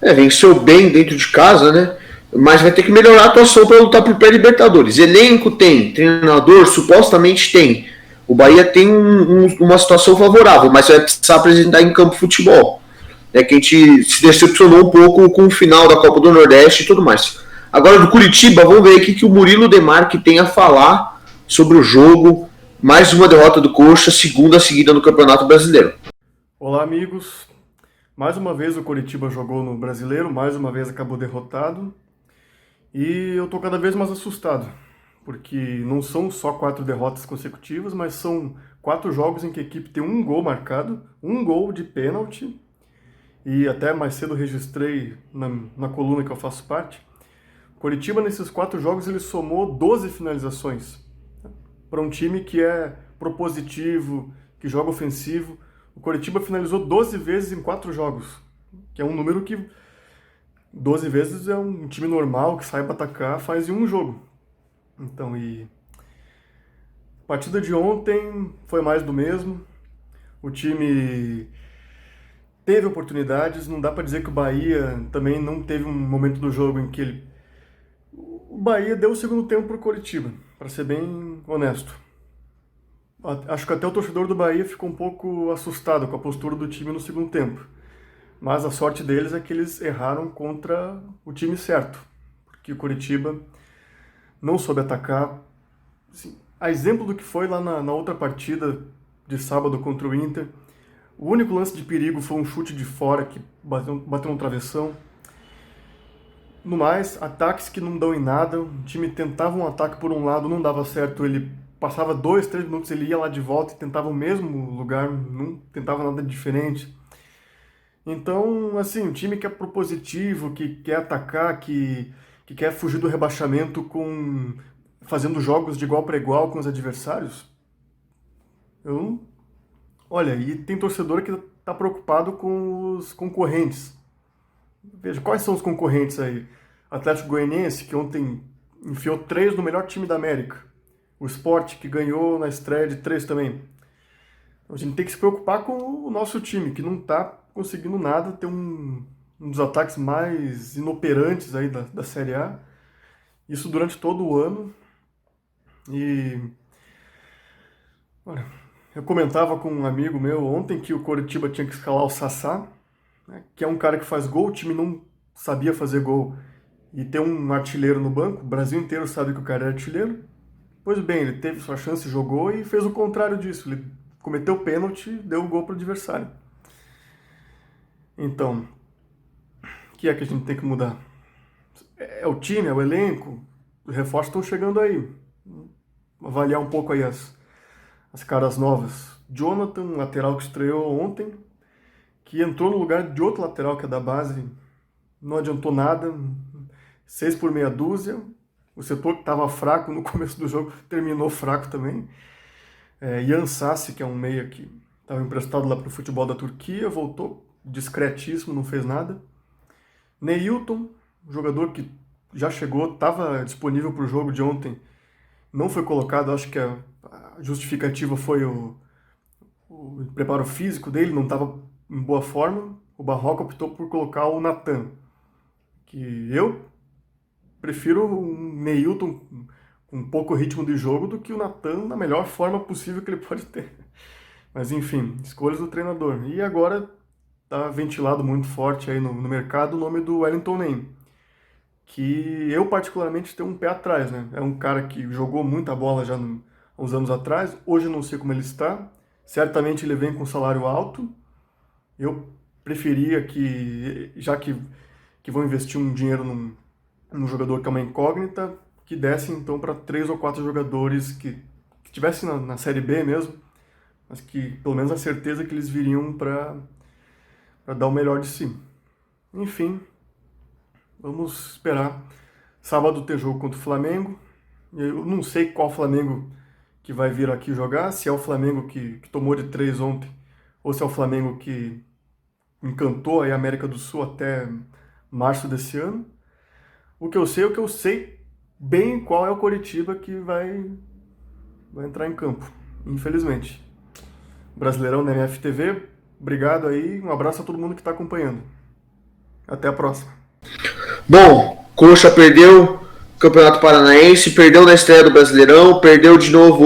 Venceu bem dentro de casa, né? Mas vai ter que melhorar a atuação para lutar por pré-Libertadores. Elenco tem, treinador supostamente tem. O Bahia tem uma situação favorável, mas vai precisar apresentar em campo futebol. Que a gente se decepcionou um pouco com o final da Copa do Nordeste e tudo mais. Agora do Curitiba, vamos ver aqui que o Murilo Demarque tem a falar sobre o jogo. Mais uma derrota do Coxa, segunda seguida no Campeonato Brasileiro. Olá, amigos. Mais uma vez o Coritiba jogou no Brasileiro, mais uma vez acabou derrotado. E eu tô cada vez mais assustado, porque não são só 4 derrotas consecutivas, mas são 4 jogos em que a equipe tem um gol marcado, um gol de pênalti. E até mais cedo registrei na coluna que eu faço parte. O Coritiba, nesses 4 jogos, ele somou 12 finalizações. Para um time que é propositivo, que joga ofensivo, o Coritiba finalizou 12 vezes em 4 jogos, que é um número que 12 vezes é um time normal que saiba atacar, faz em um jogo. Então, a partida de ontem foi mais do mesmo. O time teve oportunidades, não dá para dizer que o Bahia também não teve um momento do jogo em que o Bahia deu o segundo tempo para o Coritiba, para ser bem honesto. Acho que até o torcedor do Bahia ficou um pouco assustado com a postura do time no segundo tempo. Mas a sorte deles é que eles erraram contra o time certo, porque o Coritiba não soube atacar. Assim, a exemplo do que foi lá na outra partida de sábado contra o Inter, o único lance de perigo foi um chute de fora que bateu no travessão. No mais, ataques que não dão em nada, o time tentava um ataque por um lado, não dava certo, ele passava 2, 3 minutos, ele ia lá de volta e tentava o mesmo lugar, não tentava nada diferente. Então, assim, um time que é propositivo, que quer atacar, que quer fugir do rebaixamento fazendo jogos de igual para igual com os adversários, eu Olha, e tem torcedor que está preocupado com os concorrentes. Veja, quais são os concorrentes aí? Atlético Goianiense, que ontem enfiou 3 no melhor time da América. O Sport, que ganhou na estreia de 3 também. A gente tem que se preocupar com o nosso time, que não está conseguindo nada, tem um dos ataques mais inoperantes aí da Série A. Isso durante todo o ano. E olha, eu comentava com um amigo meu ontem que o Coritiba tinha que escalar o Sassá, né, que é um cara que faz gol, o time não sabia fazer gol. E tem um artilheiro no banco, o Brasil inteiro sabe que o cara é artilheiro. Pois bem, ele teve sua chance, jogou e fez o contrário disso. Ele cometeu o pênalti, deu o gol para o adversário. Então, o que é que a gente tem que mudar? É o time, é o elenco, os reforços estão chegando aí. Avaliar um pouco aí as caras novas. Jonathan, lateral que estreou ontem, que entrou no lugar de outro lateral que é da base, não adiantou nada, 6 por meia dúzia. O setor que estava fraco no começo do jogo terminou fraco também. Yan Sassi, que é um meia que estava emprestado lá para o futebol da Turquia, voltou discretíssimo, não fez nada. Neilton, jogador que já chegou, estava disponível para o jogo de ontem, não foi colocado. Acho que a justificativa foi o preparo físico dele, não estava em boa forma. O Barroca optou por colocar o Natan, que eu prefiro um Neilton com pouco ritmo de jogo do que o Natan na melhor forma possível que ele pode ter. Mas enfim, escolhas do treinador. E agora está ventilado muito forte aí no mercado o nome do Wellington Nem, que eu particularmente tenho um pé atrás, né? É um cara que jogou muita bola já há uns anos atrás, hoje eu não sei como ele está, certamente ele vem com salário alto. Eu preferia que, já que vão investir um dinheiro num jogador que é uma incógnita, que desse então para 3 ou 4 jogadores que estivessem na Série B mesmo, mas que pelo menos a certeza que eles viriam para dar o melhor de si. Enfim, vamos esperar. Sábado ter jogo contra o Flamengo. Eu não sei qual Flamengo que vai vir aqui jogar, se é o Flamengo que tomou de 3 ontem, ou se é o Flamengo que encantou a América do Sul até março desse ano. O que eu sei bem qual é o Coritiba que vai entrar em campo, infelizmente. Brasileirão na MFTV, obrigado aí, um abraço a todo mundo que está acompanhando. Até a próxima. Bom, Coxa perdeu o Campeonato Paranaense, perdeu na estreia do Brasileirão, perdeu de novo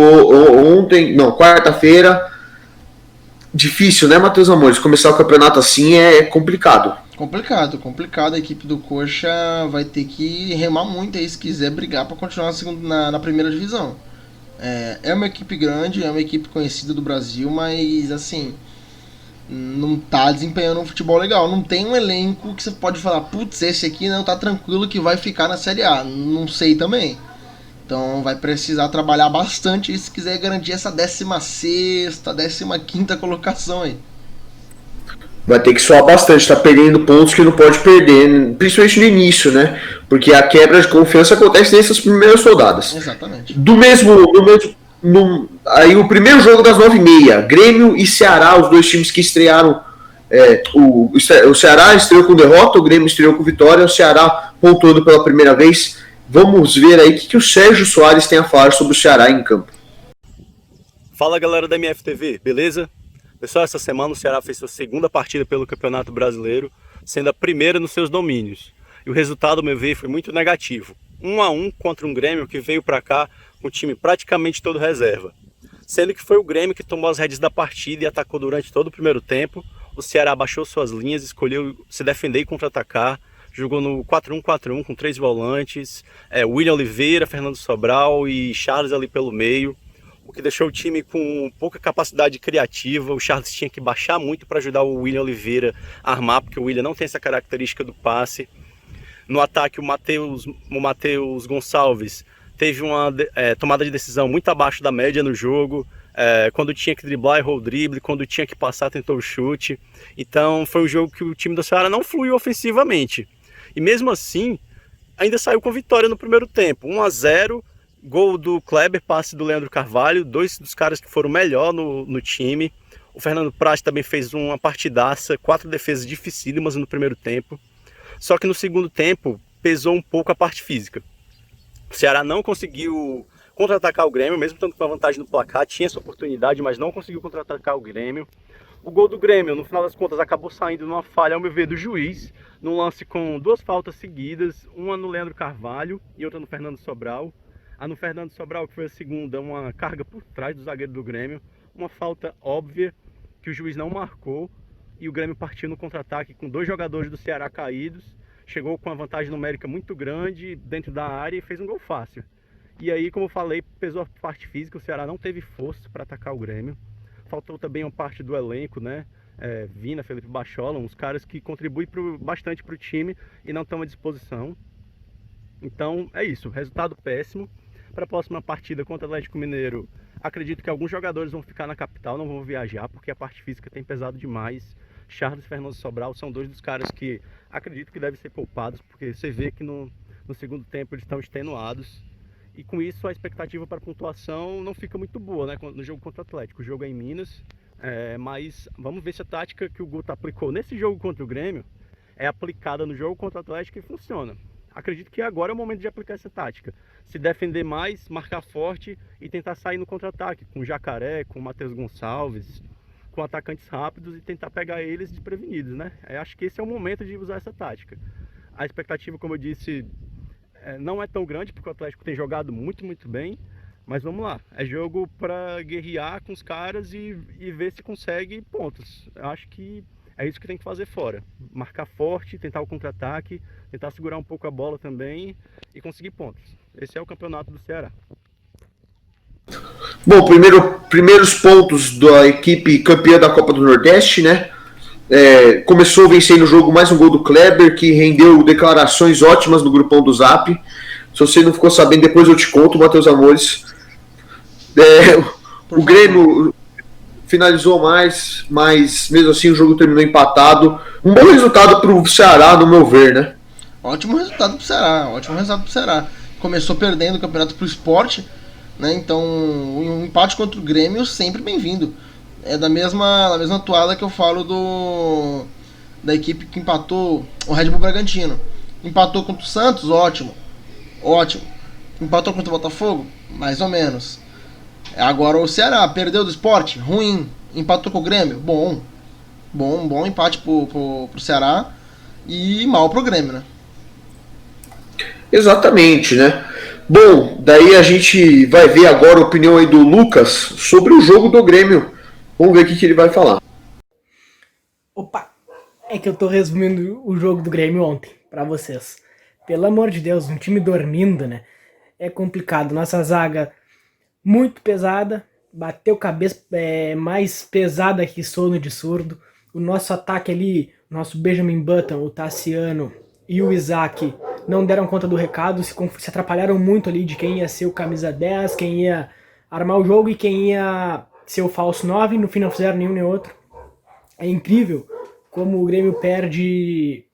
quarta-feira. Difícil, né, Matheus Amores? Começar o campeonato assim é complicado. Complicado. A equipe do Coxa vai ter que remar muito aí se quiser brigar para continuar na primeira divisão. É uma equipe grande, é uma equipe conhecida do Brasil, mas assim, não tá desempenhando um futebol legal. Não tem um elenco que você pode falar, putz, esse aqui não tá tranquilo que vai ficar na Série A. Não sei também. Então vai precisar trabalhar bastante se quiser garantir essa 16ª, 15ª colocação aí. Vai ter que suar bastante, tá perdendo pontos que não pode perder, principalmente no início, né? Porque a quebra de confiança acontece nessas primeiras rodadas. Exatamente. Aí o primeiro jogo das 9h30, Grêmio e Ceará, os dois times que estrearam. O Ceará estreou com derrota, o Grêmio estreou com vitória, o Ceará pontuando pela primeira vez. Vamos ver aí o que o Sérgio Soares tem a falar sobre o Ceará em campo. Fala galera da MFTV, beleza? Pessoal, essa semana o Ceará fez sua segunda partida pelo Campeonato Brasileiro, sendo a primeira nos seus domínios. E o resultado, ao meu ver, foi muito negativo. 1-1 contra um Grêmio que veio para cá com o time praticamente todo reserva. Sendo que foi o Grêmio que tomou as rédeas da partida e atacou durante todo o primeiro tempo. O Ceará baixou suas linhas, escolheu se defender e contra-atacar. Jogou no 4-1-4-1 com 3 volantes, William Oliveira, Fernando Sobral e Charles ali pelo meio, o que deixou o time com pouca capacidade criativa. O Charles tinha que baixar muito para ajudar o William Oliveira a armar, porque o William não tem essa característica do passe. No ataque, o Matheus Gonçalves teve uma tomada de decisão muito abaixo da média no jogo. Quando tinha que driblar, errou o drible, quando tinha que passar, tentou o chute. Então foi um jogo que o time do Ceará não fluiu ofensivamente. E mesmo assim, ainda saiu com vitória no primeiro tempo. 1-0, gol do Kleber, passe do Leandro Carvalho, 2 dos caras que foram melhor no time. O Fernando Praz também fez uma partidaça, 4 defesas dificílimas no primeiro tempo. Só que no segundo tempo pesou um pouco a parte física. O Ceará não conseguiu contra-atacar o Grêmio, mesmo estando com a vantagem no placar, tinha essa oportunidade, mas não conseguiu contra-atacar o Grêmio. O gol do Grêmio, no final das contas, acabou saindo numa falha, ao meu ver, do juiz, num lance com 2 faltas seguidas, uma no Leandro Carvalho e outra no Fernando Sobral. A no Fernando Sobral, que foi a segunda, uma carga por trás do zagueiro do Grêmio, uma falta óbvia que o juiz não marcou, e o Grêmio partiu no contra-ataque com 2 jogadores do Ceará caídos, chegou com uma vantagem numérica muito grande dentro da área e fez um gol fácil. E aí, como eu falei, pesou a parte física, o Ceará não teve força para atacar o Grêmio. Faltou também uma parte do elenco, né? Vina, Felipe Bachola, uns caras que contribuem bastante para o time e não estão à disposição. Então é isso, resultado péssimo. Para a próxima partida contra o Atlético Mineiro, acredito que alguns jogadores vão ficar na capital, não vão viajar, porque a parte física tem pesado demais. Charles e Fernando Sobral são 2 dos caras que acredito que devem ser poupados, porque você vê que no segundo tempo eles estão extenuados. E com isso a expectativa para a pontuação não fica muito boa, né, no jogo contra o Atlético. O jogo é em Minas, mas vamos ver se a tática que o Guto aplicou nesse jogo contra o Grêmio é aplicada no jogo contra o Atlético e funciona. Acredito que agora é o momento de aplicar essa tática. Se defender mais, marcar forte e tentar sair no contra-ataque, com o Jacaré, com o Matheus Gonçalves, com atacantes rápidos e tentar pegar eles desprevenidos, né? Acho que esse é o momento de usar essa tática. A expectativa, como eu disse, não é tão grande, porque o Atlético tem jogado muito, muito bem, mas vamos lá, é jogo para guerrear com os caras e ver se consegue pontos. Eu acho que é isso que tem que fazer fora, marcar forte, tentar o contra-ataque, tentar segurar um pouco a bola também e conseguir pontos. Esse é o campeonato do Ceará. Bom, primeiros pontos da equipe campeã da Copa do Nordeste, né? Começou vencendo o jogo, mais um gol do Kleber, que rendeu declarações ótimas no grupão do Zap. Se você não ficou sabendo, depois eu te conto, Matheus Amores. O Grêmio finalizou mais, mas mesmo assim o jogo terminou empatado. Um bom resultado para o Ceará, no meu ver, né? Ótimo resultado pro Ceará, Começou perdendo o campeonato pro Sport, né? Então, um empate contra o Grêmio sempre bem-vindo. É da mesma toada que eu falo da equipe que empatou, o Red Bull Bragantino. Empatou contra o Santos, ótimo. Empatou contra o Botafogo, mais ou menos. Agora o Ceará perdeu do Sport, ruim. Empatou com o Grêmio, bom empate pro Ceará e mal pro Grêmio, né? Exatamente, né? Bom, daí a gente vai ver agora a opinião aí do Lucas sobre o jogo do Grêmio. Vamos ver o que ele vai falar. Opa, é que eu tô resumindo o jogo do Grêmio ontem pra vocês. Pelo amor de Deus, um time dormindo, né? É complicado. Nossa zaga muito pesada, bateu cabeça, mais pesada que sono de surdo. O nosso ataque ali, nosso Benjamin Button, o Tassiano e o Isaac não deram conta do recado, se atrapalharam muito ali de quem ia ser o camisa 10, quem ia armar o jogo e quem ia ser o falso 9, no fim não fizeram nenhum nem outro. É incrível como o Grêmio perde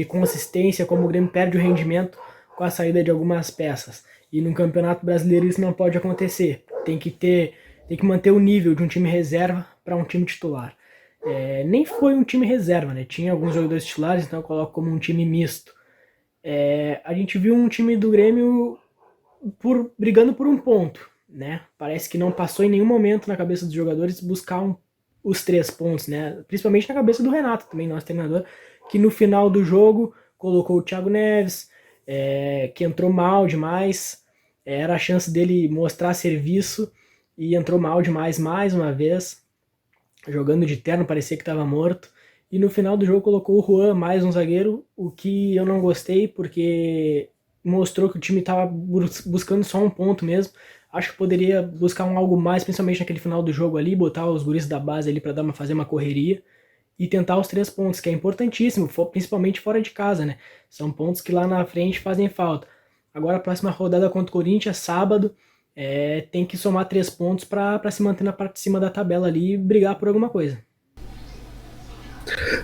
consistência, como o Grêmio perde o rendimento com a saída de algumas peças. E no Campeonato Brasileiro isso não pode acontecer. Tem que manter o nível de um time reserva para um time titular. Nem foi um time reserva, né? Tinha alguns jogadores titulares, então eu coloco como um time misto. A gente viu um time do Grêmio brigando por um ponto, né? Parece que não passou em nenhum momento na cabeça dos jogadores buscar os 3 pontos, né? Principalmente na cabeça do Renato, também nosso treinador, que no final do jogo colocou o Thiago Neves, que entrou mal demais, era a chance dele mostrar serviço e entrou mal demais mais uma vez, jogando de terno, parecia que estava morto. E no final do jogo colocou o Juan, mais um zagueiro, o que eu não gostei, porque mostrou que o time estava buscando só um ponto mesmo. Acho que poderia buscar algo mais, principalmente naquele final do jogo ali, botar os guris da base ali para fazer uma correria e tentar os 3 pontos, que é importantíssimo, principalmente fora de casa, né? São pontos que lá na frente fazem falta. Agora a próxima rodada contra o Corinthians, sábado, tem que somar 3 pontos para se manter na parte de cima da tabela ali e brigar por alguma coisa.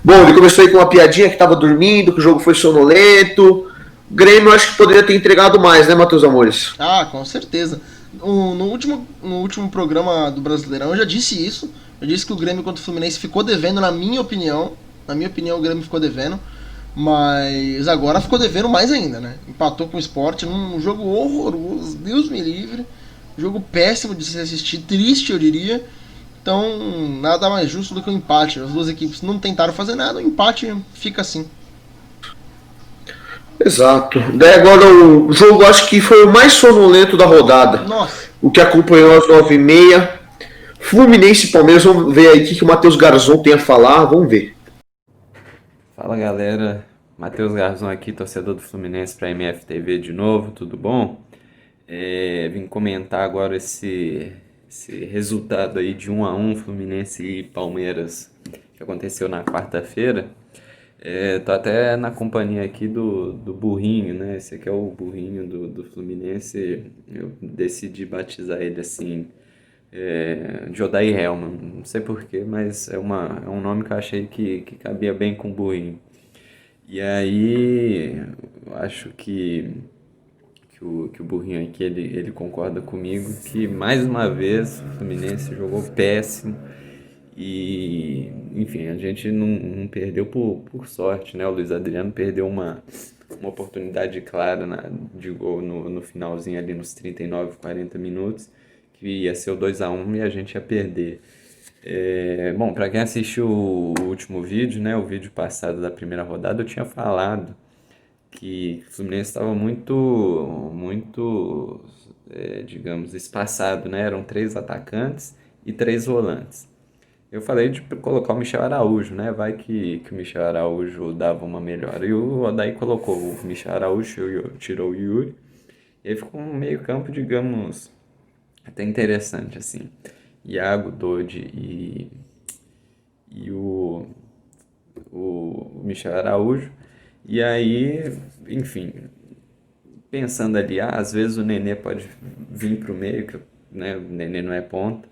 Bom, ele começou aí com uma piadinha que estava dormindo, que o jogo foi sonolento. O Grêmio acho que poderia ter entregado mais, né, Matheus Amores? Ah, com certeza. No último programa do Brasileirão eu já disse isso. Eu disse que o Grêmio contra o Fluminense ficou devendo, na minha opinião. Na minha opinião, o Grêmio ficou devendo. Mas agora ficou devendo mais ainda, né? Empatou com o Sport num jogo horroroso, Deus me livre. Jogo péssimo de se assistir, triste eu diria. Então, nada mais justo do que um empate. As duas equipes não tentaram fazer nada, o empate fica assim. Exato. Daí agora o jogo acho que foi o mais sonolento da rodada. Nossa. O que acompanhou às 9h30. Fluminense e Palmeiras, vamos ver aí o que o Matheus Garzon tem a falar, vamos ver. Fala galera, Matheus Garzon aqui, torcedor do Fluminense para a MFTV de novo, tudo bom? Vim comentar agora esse resultado aí de 1-1 Fluminense e Palmeiras que aconteceu na quarta-feira. Tô até na companhia aqui do Burrinho, né? Esse aqui é o Burrinho do Fluminense, eu decidi batizar ele assim, de Odair Hellmann, não sei porquê, mas é um nome que eu achei que cabia bem com o Burrinho. E aí, eu acho que o Burrinho aqui, ele concorda comigo que mais uma vez o Fluminense jogou péssimo e, enfim, a gente não perdeu por sorte, né? O Luiz Adriano perdeu uma oportunidade clara de gol no finalzinho ali nos 39, 40 minutos, que ia ser o 2-1 e a gente ia perder. Bom, para quem assistiu o último vídeo, né, o vídeo passado da primeira rodada, eu tinha falado que o Fluminense estava muito, digamos, espaçado, né? Eram 3 atacantes e 3 volantes. Eu falei de colocar o Michel Araújo, né? Vai que o Michel Araújo dava uma melhora. E o Odair colocou o Michel Araújo, tirou o Yuri. E aí ficou um meio campo, digamos, até interessante, assim. Iago, Dodi e o Michel Araújo. E aí, enfim, pensando ali, às vezes o Nenê pode vir para o meio, que, né, o Nenê não é ponta,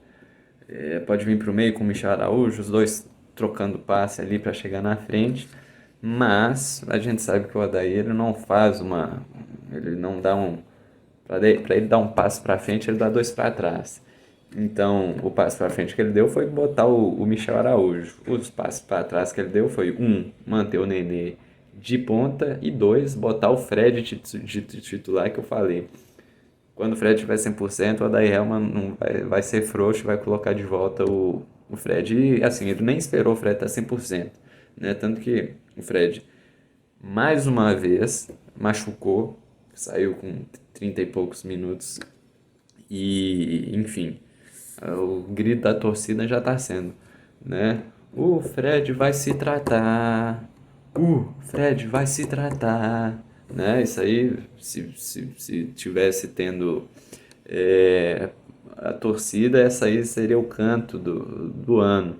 pode vir para o meio com o Michel Araújo, os dois trocando passe ali para chegar na frente, mas a gente sabe que o Odair ele não faz ele não dá para ele dar um passo para frente, ele dá 2 para trás. Então, o passo para frente que ele deu foi botar o Michel Araújo. Os passos para trás que ele deu foi, manter o Nenê de ponta e 2, botar o Fred de titular, que eu falei. Quando o Fred tiver 100%, o Odair Hellmann não vai ser frouxo, vai colocar de volta o Fred. E assim, ele nem esperou o Fred estar 100%, né? Tanto que o Fred, mais uma vez, machucou, saiu com 30 e poucos minutos. E, enfim, o grito da torcida já está sendo, né? O Fred vai se tratar. O Fred vai se tratar, né? Isso aí, se tivesse tendo a torcida, essa aí seria o canto do ano.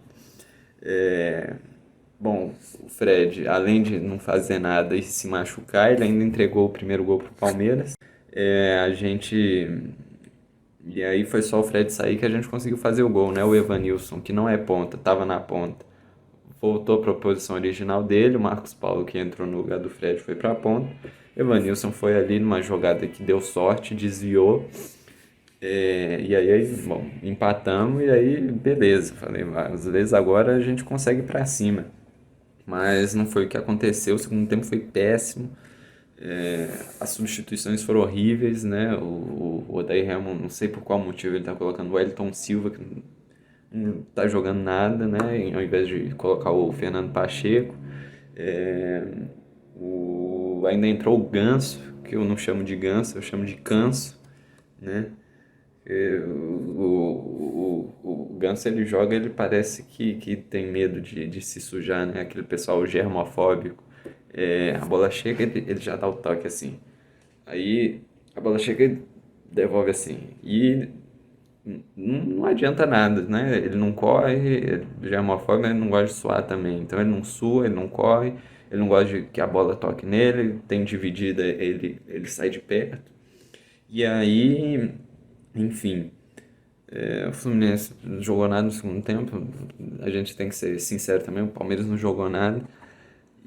Bom, o Fred, além de não fazer nada e se machucar, ele ainda entregou o primeiro gol para o Palmeiras. E aí foi só o Fred sair que a gente conseguiu fazer o gol, né? O Evanilson, que não é ponta, estava na ponta, voltou para a posição original dele. O Marcos Paulo, que entrou no lugar do Fred, foi para a ponta. Evanilson foi ali numa jogada que deu sorte, desviou. E aí, bom, empatamos e aí, beleza. Falei, às vezes agora a gente consegue ir para cima. Mas não foi o que aconteceu, o segundo tempo foi péssimo. As substituições foram horríveis, né? O Odair Hellmann, não sei por qual motivo ele tá colocando o Wellington Silva, que não tá jogando nada, né? Ao invés de colocar o Fernando Pacheco. Ainda entrou o Ganso, que eu não chamo de Ganso, eu chamo de Canso, né? O Ganso, ele joga, ele parece que tem medo de se sujar, né? Aquele pessoal germofóbico. A bola chega, ele já dá o toque assim. Aí a bola chega e devolve assim. E não adianta nada, né? Ele não corre, ele já é homofóbico, ele não gosta de suar também. Então ele não sua, ele não corre, ele não gosta de que a bola toque nele, tem dividida, ele sai de perto. E aí, enfim, o Fluminense não jogou nada no segundo tempo. A gente tem que ser sincero também, o Palmeiras não jogou nada.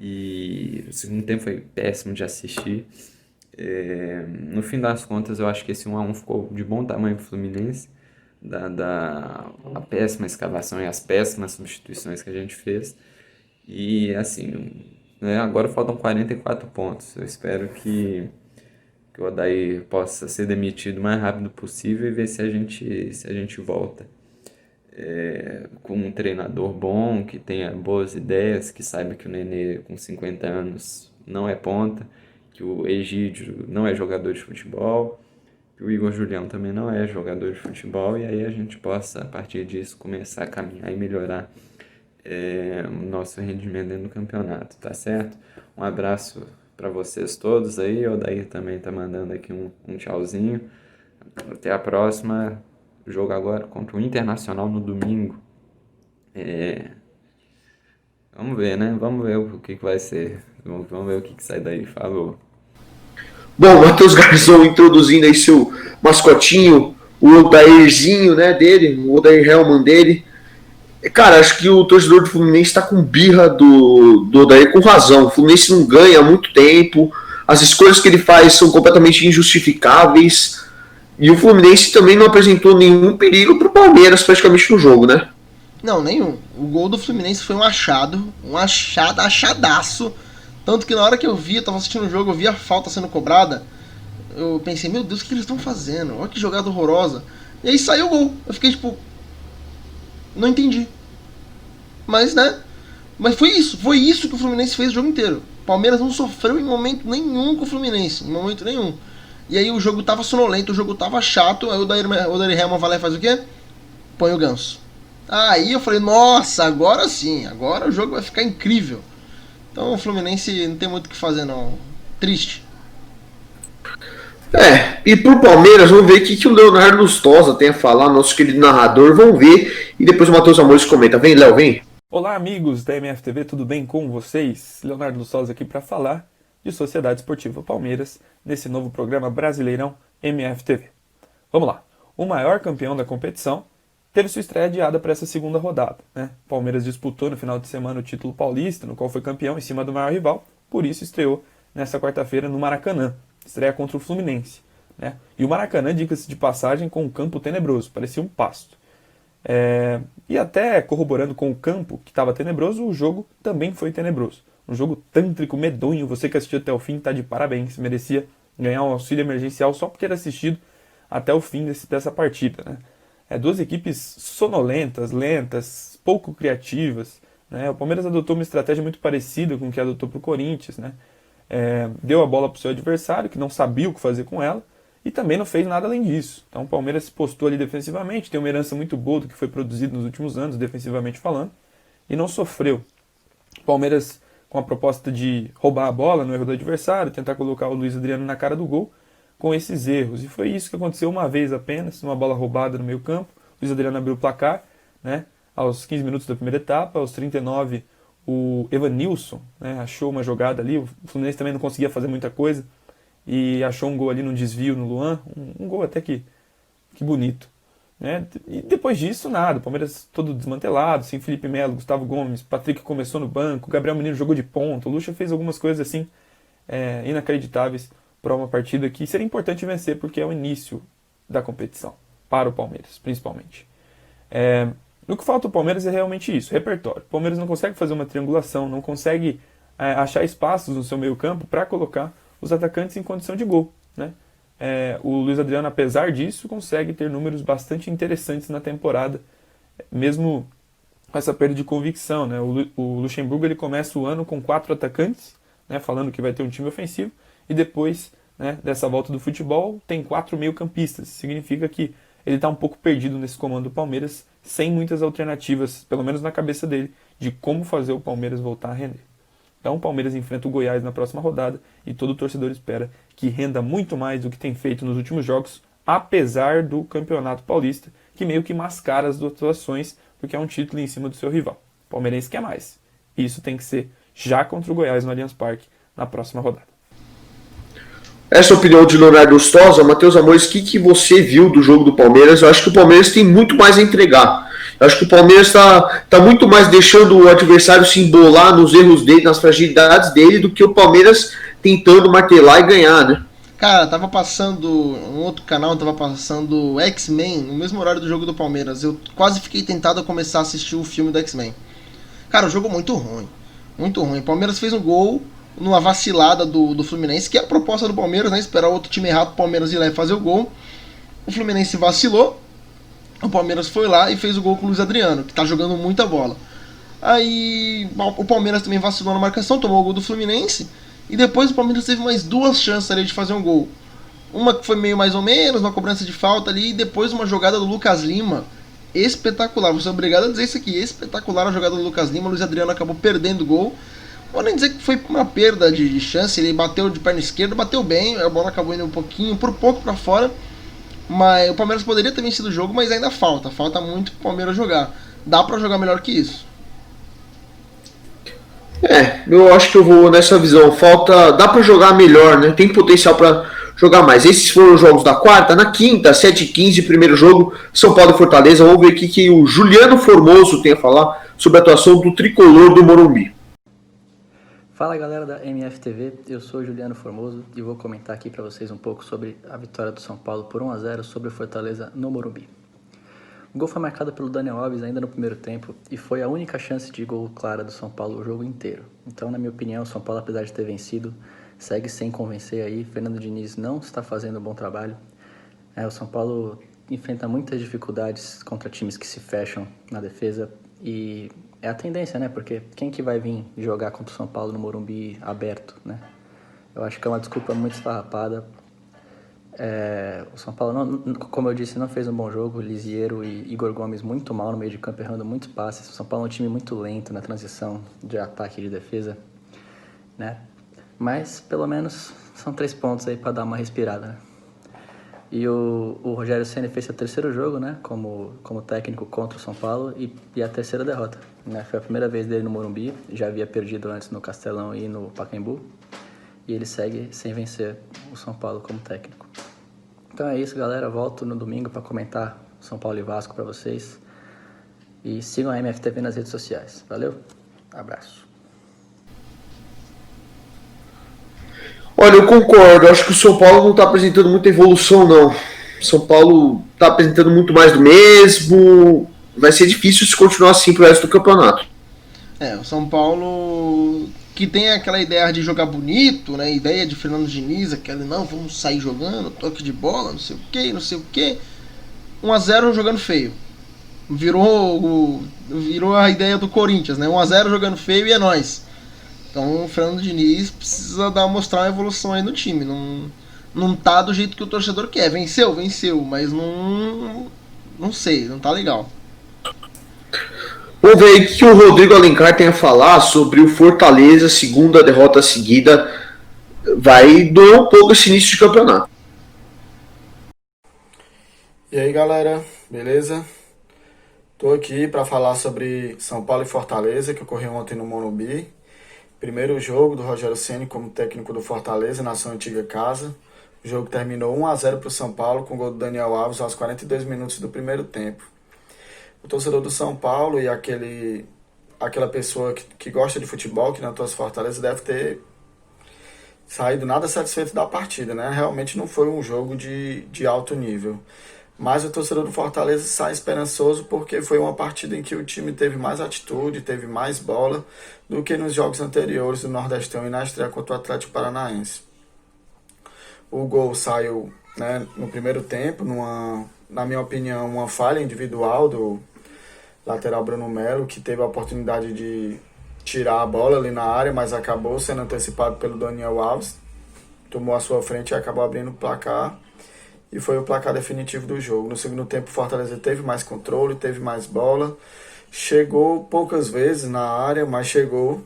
E o segundo tempo foi péssimo de assistir. No fim das contas, eu acho que esse 1-1 ficou de bom tamanho pro Fluminense, dada a péssima escalação e as péssimas substituições que a gente fez. E assim, né, agora faltam 44 pontos. Eu espero que o Odair possa ser demitido o mais rápido possível e ver se a gente volta. Com um treinador bom, que tenha boas ideias, que saiba que o Nenê com 50 anos não é ponta, que o Egídio não é jogador de futebol, que o Igor Julião também não é jogador de futebol, e aí a gente possa, a partir disso, começar a caminhar e melhorar o nosso rendimento dentro do campeonato, tá certo? Um abraço para vocês todos aí, o Odair também tá mandando aqui um tchauzinho. Até a próxima. Jogo agora contra o Internacional no domingo. Vamos ver, né? Vamos ver o que vai ser. Vamos ver o que sai daí. Falou. Bom, Matheus Garzão introduzindo aí seu mascotinho, o Odairzinho, né, dele, o Odair Hellman dele. Cara, acho que o torcedor do Fluminense tá com birra do Odair com razão. O Fluminense não ganha há muito tempo, as escolhas que ele faz são completamente injustificáveis. E o Fluminense também não apresentou nenhum perigo pro Palmeiras praticamente no jogo, né? Não, nenhum. O gol do Fluminense foi um achadaço. Tanto que na hora que eu tava assistindo o jogo, eu vi a falta sendo cobrada. Eu pensei, meu Deus, o que eles estão fazendo? Olha que jogada horrorosa. E aí saiu o gol. Eu fiquei tipo, não entendi. Mas, né? Mas foi isso que o Fluminense fez o jogo inteiro. O Palmeiras não sofreu em momento nenhum com o Fluminense. Em momento nenhum. E aí o jogo tava sonolento, o jogo tava chato. Aí o Odair Hellman vai lá e faz o quê? Põe o Ganso. Aí eu falei, nossa, agora sim. Agora o jogo vai ficar incrível. Então o Fluminense não tem muito o que fazer não. Triste. E pro Palmeiras, vamos ver o que o Leonardo Lustosa tem a falar, nosso querido narrador. Vamos ver. E depois o Matheus Amores comenta. Vem, Léo, vem. Olá, amigos da MFTV, tudo bem com vocês? Leonardo Lustosa aqui para falar de Sociedade Esportiva Palmeiras nesse novo programa Brasileirão MFTV. Vamos lá. O maior campeão da competição teve sua estreia adiada para essa segunda rodada, né? Palmeiras disputou no final de semana o título paulista, no qual foi campeão em cima do maior rival, por isso estreou nesta quarta-feira no Maracanã, estreia contra o Fluminense, né? E o Maracanã, diga-se de passagem, com um campo tenebroso, parecia um pasto. E até corroborando com o campo que estava tenebroso, o jogo também foi tenebroso. Um jogo tântrico, medonho. Você que assistiu até o fim está de parabéns. Merecia ganhar um auxílio emergencial só por ter assistido até o fim dessa partida, né? Duas equipes sonolentas, lentas, pouco criativas, né? O Palmeiras adotou uma estratégia muito parecida com o que adotou para o Corinthians, né? Deu a bola para o seu adversário, que não sabia o que fazer com ela, e também não fez nada além disso. Então o Palmeiras se postou ali defensivamente, tem uma herança muito boa do que foi produzido nos últimos anos, defensivamente falando, e não sofreu. O Palmeiras, com a proposta de roubar a bola no erro do adversário, tentar colocar o Luiz Adriano na cara do gol, com esses erros. E foi isso que aconteceu uma vez apenas, uma bola roubada no meio campo. O Luiz Adriano abriu o placar, né, aos 15 minutos da primeira etapa. Aos 39, o Evanilson, né, achou uma jogada ali. O Fluminense também não conseguia fazer muita coisa e achou um gol ali num desvio no Luan. Um gol até que bonito, né? E depois disso, nada. O Palmeiras todo desmantelado, sem Felipe Melo, Gustavo Gomes, Patrick começou no banco, Gabriel Menino jogou de ponta, o Lucha fez algumas coisas assim inacreditáveis para uma partida que seria importante vencer, porque é o início da competição, para o Palmeiras, principalmente. O que falta ao Palmeiras é realmente isso, repertório. O Palmeiras não consegue fazer uma triangulação, não consegue achar espaços no seu meio campo para colocar os atacantes em condição de gol, né? O Luiz Adriano, apesar disso, consegue ter números bastante interessantes na temporada, mesmo com essa perda de convicção, né? O Luxemburgo ele começa o ano com 4 atacantes, né, falando que vai ter um time ofensivo, e depois, né, dessa volta do futebol tem 4 meio-campistas. Significa que ele está um pouco perdido nesse comando do Palmeiras, sem muitas alternativas, pelo menos na cabeça dele, de como fazer o Palmeiras voltar a render. Então o Palmeiras enfrenta o Goiás na próxima rodada e todo torcedor espera que renda muito mais do que tem feito nos últimos jogos, apesar do Campeonato Paulista, que meio que mascara as duas atuações, porque é um título em cima do seu rival. O palmeirense quer mais. E isso tem que ser já contra o Goiás no Allianz Parque na próxima rodada. Essa é a opinião de Leonardo Lustosa. Matheus Amores, o que você viu do jogo do Palmeiras? Eu acho que o Palmeiras tem muito mais a entregar. Eu acho que o Palmeiras está muito mais deixando o adversário se embolar nos erros dele, nas fragilidades dele, do que o Palmeiras tentando martelar e ganhar, né? Cara, tava passando, um outro canal tava passando X-Men no mesmo horário do jogo do Palmeiras. Eu quase fiquei tentado a começar a assistir o filme do X-Men. Cara, o jogo muito ruim. Muito ruim. O Palmeiras fez um gol numa vacilada do Fluminense, que é a proposta do Palmeiras, né? Esperar o outro time errar pro Palmeiras ir lá e fazer o gol. O Fluminense vacilou. O Palmeiras foi lá e fez o gol com o Luiz Adriano, que tá jogando muita bola. Aí o Palmeiras também vacilou na marcação, tomou o gol do Fluminense. E depois o Palmeiras teve mais duas chances ali de fazer um gol. Uma que foi meio mais ou menos, uma cobrança de falta ali. E depois uma jogada do Lucas Lima. Espetacular, vou ser obrigado a dizer isso aqui. Espetacular a jogada do Lucas Lima. O Luiz Adriano acabou perdendo o gol. Vou nem dizer que foi uma perda de chance. Ele bateu de perna esquerda, bateu bem. A bola acabou indo um pouquinho, por pouco pra fora. Mas o Palmeiras poderia ter vencido o jogo, mas ainda falta. Falta muito pro Palmeiras jogar. Dá pra jogar melhor que isso. Eu acho que eu vou nessa visão. Dá pra jogar melhor, né? Tem potencial pra jogar mais. Esses foram os jogos da quarta. Na quinta, 7h15, primeiro jogo, São Paulo e Fortaleza. Vamos ver o que o Juliano Formoso tem a falar sobre a atuação do tricolor do Morumbi. Fala galera da MFTV, eu sou Juliano Formoso e vou comentar aqui para vocês um pouco sobre a vitória do São Paulo por 1-0 sobre o Fortaleza no Morumbi. O gol foi marcado pelo Daniel Alves ainda no primeiro tempo e foi a única chance de gol clara do São Paulo o jogo inteiro. Então, na minha opinião, o São Paulo, apesar de ter vencido, segue sem convencer aí. Fernando Diniz não está fazendo um bom trabalho. O São Paulo enfrenta muitas dificuldades contra times que se fecham na defesa e é a tendência, né? Porque quem que vai vir jogar contra o São Paulo no Morumbi aberto, né? Eu acho que é uma desculpa muito esfarrapada. O São Paulo, não, como eu disse, não fez um bom jogo. Lisieiro e Igor Gomes muito mal no meio de campo, errando muitos passes. O São Paulo é um time muito lento na transição de ataque e de defesa, né? Mas, pelo menos, são 3 pontos aí para dar uma respirada, né? E o Rogério Ceni fez seu terceiro jogo, né, como técnico contra o São Paulo e a terceira derrota, né? Foi a primeira vez dele no Morumbi, já havia perdido antes no Castelão e no Pacaembu. E ele segue sem vencer o São Paulo como técnico. Então é isso, galera. Volto no domingo para comentar São Paulo e Vasco para vocês. E sigam a MFTV nas redes sociais. Valeu, abraço. Olha, eu concordo. Eu acho que o São Paulo não está apresentando muita evolução, não. O São Paulo está apresentando muito mais do mesmo. Vai ser difícil se continuar assim pro resto do campeonato. O São Paulo que tem aquela ideia de jogar bonito, né? Ideia de Fernando Diniz, aquela, não, vamos sair jogando, toque de bola, não sei o que. 1-0 jogando feio. Virou a ideia do Corinthians, né? 1-0 jogando feio e é nóis. Então o Fernando Diniz precisa mostrar uma evolução aí no time. Não tá do jeito que o torcedor quer. Venceu, mas não sei, não tá legal. Vamos ver aí o que o Rodrigo Alencar tem a falar sobre o Fortaleza, segunda derrota seguida. Vai doer um pouco esse início de campeonato. E aí galera, beleza? Tô aqui para falar sobre São Paulo e Fortaleza, que ocorreu ontem no Morumbi. Primeiro jogo do Rogério Ceni como técnico do Fortaleza na sua antiga casa. O jogo terminou 1-0 para o São Paulo com o gol do Daniel Alves aos 42 minutos do primeiro tempo. O torcedor do São Paulo e aquela pessoa que gosta de futebol, que não torce Fortaleza, deve ter saído nada satisfeito da partida, né? Realmente não foi um jogo de alto nível. Mas o torcedor do Fortaleza sai esperançoso porque foi uma partida em que o time teve mais atitude, teve mais bola do que nos jogos anteriores do Nordestão e na estreia contra o Atlético Paranaense. O gol saiu, né, no primeiro tempo, na minha opinião, uma falha individual do lateral Bruno Melo, que teve a oportunidade de tirar a bola ali na área, mas acabou sendo antecipado pelo Daniel Alves, tomou a sua frente e acabou abrindo o placar. E foi o placar definitivo do jogo. No segundo tempo, o Fortaleza teve mais controle, teve mais bola. Chegou poucas vezes na área, mas chegou.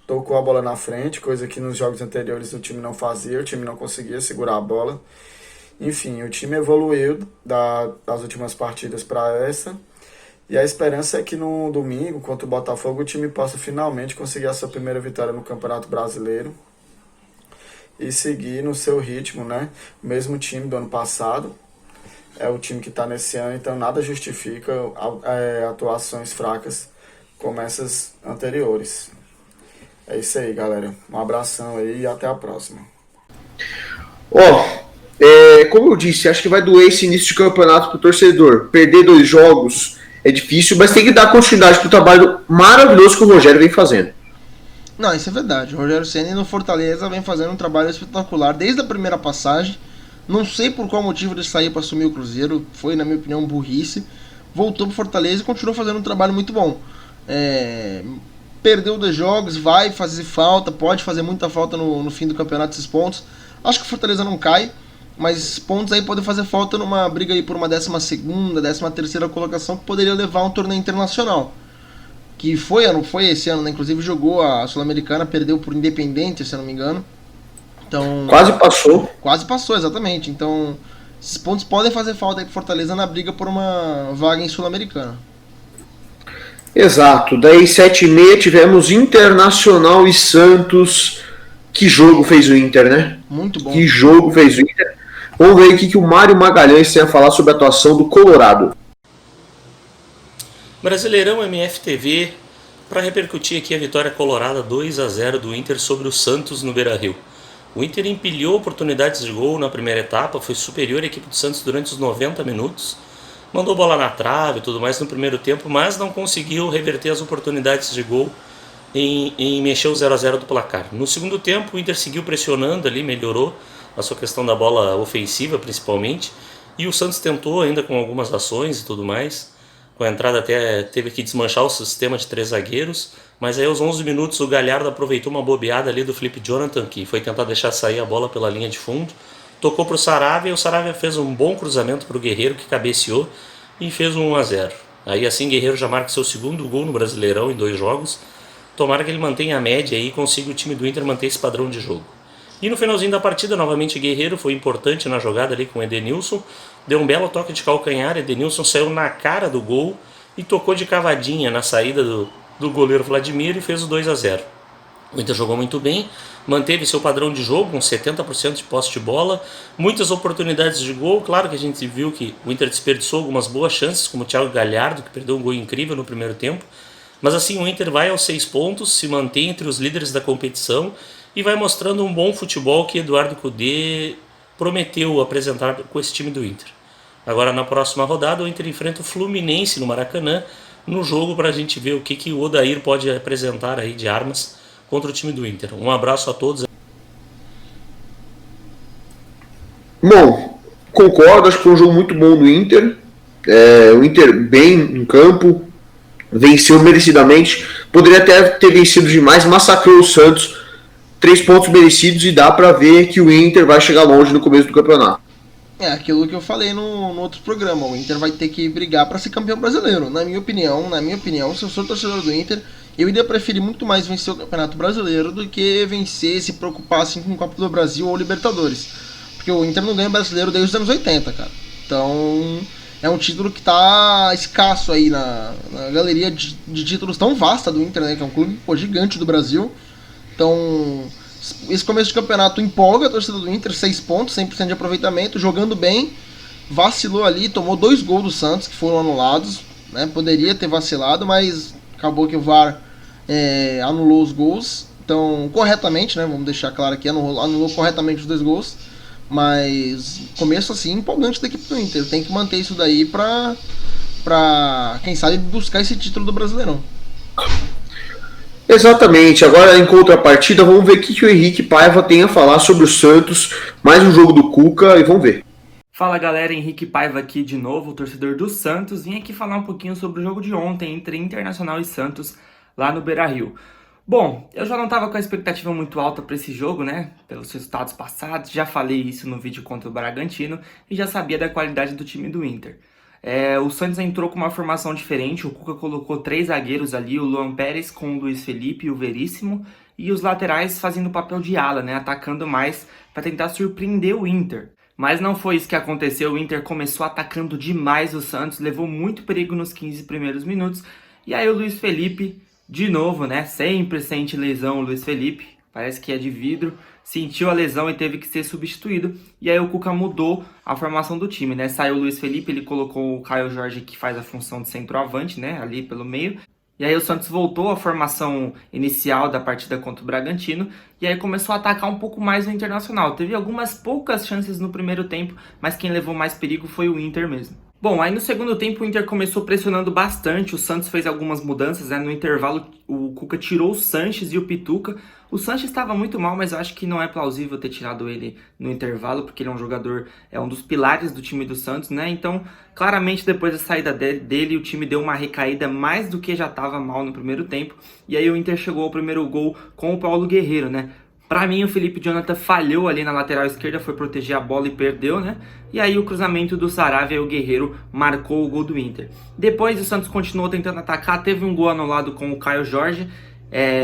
Tocou a bola na frente, coisa que nos jogos anteriores o time não fazia. O time não conseguia segurar a bola. Enfim, o time evoluiu das últimas partidas para essa. E a esperança é que no domingo, contra o Botafogo, o time possa finalmente conseguir a sua primeira vitória no Campeonato Brasileiro. E seguir no seu ritmo, né? O mesmo time do ano passado é o time que está nesse ano, então nada justifica atuações fracas como essas anteriores. É isso aí, galera. Um abração aí e até a próxima. Como eu disse, acho que vai doer esse início de campeonato pro torcedor. Perder 2 jogos é difícil, mas tem que dar continuidade pro trabalho maravilhoso que o Rogério vem fazendo. Não, isso é verdade. O Rogério Ceni no Fortaleza vem fazendo um trabalho espetacular desde a primeira passagem. Não sei por qual motivo ele saiu para assumir o Cruzeiro. Foi, na minha opinião, burrice. Voltou pro Fortaleza e continuou fazendo um trabalho muito bom. Perdeu 2 jogos, vai fazer falta, pode fazer muita falta no fim do campeonato esses pontos. Acho que o Fortaleza não cai, mas esses pontos aí podem fazer falta numa briga aí por uma 12ª, 13ª colocação que poderia levar a um torneio internacional. Que foi esse ano, né? Inclusive jogou a Sul-Americana, perdeu por Independente, se eu não me engano. Então, Quase passou, exatamente. Então, esses pontos podem fazer falta aí pro Fortaleza na briga por uma vaga em Sul-Americana. Exato. Daí 7h30 tivemos Internacional e Santos. Que jogo fez o Inter, né? Muito bom. Que jogo fez o Inter. Vamos ver o que o Mário Magalhães tem a falar sobre a atuação do Colorado. Brasileirão MFTV, para repercutir aqui a vitória colorada 2-0 do Inter sobre o Santos no Beira-Rio. O Inter empilhou oportunidades de gol na primeira etapa, foi superior à equipe do Santos durante os 90 minutos, mandou bola na trave e tudo mais no primeiro tempo, mas não conseguiu reverter as oportunidades de gol em mexer o 0-0 do placar. No segundo tempo o Inter seguiu pressionando ali, melhorou a sua questão da bola ofensiva principalmente, e o Santos tentou ainda com algumas ações e tudo mais. Com a entrada até teve que desmanchar o sistema de 3 zagueiros, mas aí aos 11 minutos o Galhardo aproveitou uma bobeada ali do Felipe Jonathan, que foi tentar deixar sair a bola pela linha de fundo, tocou para o Saravia e o Saravia fez um bom cruzamento para o Guerreiro, que cabeceou e fez um 1-0. Aí assim Guerreiro já marca seu segundo gol no Brasileirão em 2 jogos, tomara que ele mantenha a média e consiga o time do Inter manter esse padrão de jogo. E no finalzinho da partida, novamente Guerreiro foi importante na jogada ali com o Edenilson, deu um belo toque de calcanhar, Edenilson saiu na cara do gol e tocou de cavadinha na saída do goleiro Vladimir e fez o 2-0. O Inter jogou muito bem, manteve seu padrão de jogo com 70% de posse de bola, muitas oportunidades de gol. Claro que a gente viu que o Inter desperdiçou algumas boas chances, como o Thiago Galhardo, que perdeu um gol incrível no primeiro tempo, mas assim o Inter vai aos 6 pontos, se mantém entre os líderes da competição e vai mostrando um bom futebol que Eduardo Cudê prometeu apresentar com esse time do Inter. Agora na próxima rodada o Inter enfrenta o Fluminense no Maracanã, no jogo para a gente ver o que o Odair pode apresentar aí de armas contra o time do Inter. Um abraço a todos. Bom, concordo, acho que foi um jogo muito bom do Inter. O Inter bem em campo, venceu merecidamente, poderia até ter vencido demais, massacrou o Santos. 3 pontos merecidos e dá pra ver que o Inter vai chegar longe no começo do campeonato. É aquilo que eu falei no outro programa. O Inter vai ter que brigar para ser campeão brasileiro. Na minha opinião, se eu sou torcedor do Inter, eu iria preferir muito mais vencer o Campeonato Brasileiro do que vencer, se preocupar assim com o Copa do Brasil ou Libertadores. Porque o Inter não ganha brasileiro desde os anos 80, cara. Então é um título que tá escasso aí na galeria de títulos tão vasta do Inter, né? Que é um clube gigante do Brasil. Então, esse começo de campeonato empolga a torcida do Inter, 6 pontos, 100% de aproveitamento, jogando bem, vacilou ali, tomou 2 gols do Santos, que foram anulados, né? Poderia ter vacilado, mas acabou que o VAR anulou os gols, então, corretamente, né? Vamos deixar claro aqui, anulou corretamente os 2 gols, mas começo assim, empolgante da equipe do Inter, tem que manter isso daí pra quem sabe, buscar esse título do Brasileirão. Exatamente, agora em contrapartida vamos ver o que o Henrique Paiva tem a falar sobre o Santos, mais um jogo do Cuca e vamos ver. Fala galera, Henrique Paiva aqui de novo, torcedor do Santos, vim aqui falar um pouquinho sobre o jogo de ontem entre Internacional e Santos lá no Beira-Rio. Bom, eu já não estava com a expectativa muito alta para esse jogo, né, pelos resultados passados, já falei isso no vídeo contra o Bragantino e já sabia da qualidade do time do Inter. O Santos entrou com uma formação diferente, o Cuca colocou 3 zagueiros ali, o Luan Pérez com o Luiz Felipe e o Veríssimo, e os laterais fazendo o papel de ala, né, atacando mais para tentar surpreender o Inter. Mas não foi isso que aconteceu, o Inter começou atacando demais o Santos, levou muito perigo nos 15 primeiros minutos, e aí o Luiz Felipe, de novo, né, sempre sente lesão o Luiz Felipe, parece que é de vidro, sentiu a lesão e teve que ser substituído. E aí o Cuca mudou a formação do time, né? Saiu o Luiz Felipe, ele colocou o Caio Jorge, que faz a função de centroavante, né? Ali pelo meio. E aí o Santos voltou à formação inicial da partida contra o Bragantino e aí começou a atacar um pouco mais o Internacional. Teve algumas poucas chances no primeiro tempo, mas quem levou mais perigo foi o Inter mesmo. Bom, aí no segundo tempo o Inter começou pressionando bastante, o Santos fez algumas mudanças, né? No intervalo o Cuca tirou o Sanches e o Pituca. O Sanches estava muito mal, mas eu acho que não é plausível ter tirado ele no intervalo, porque ele é um jogador, é um dos pilares do time do Santos, né? Então, claramente depois da saída dele, o time deu uma recaída mais do que já estava mal no primeiro tempo. E aí o Inter chegou ao primeiro gol com o Paulo Guerreiro, né? Pra mim, o Felipe Jonathan falhou ali na lateral esquerda, foi proteger a bola e perdeu, né? E aí o cruzamento do Saravia e o Guerreiro marcou o gol do Inter. Depois o Santos continuou tentando atacar, teve um gol anulado com o Caio Jorge.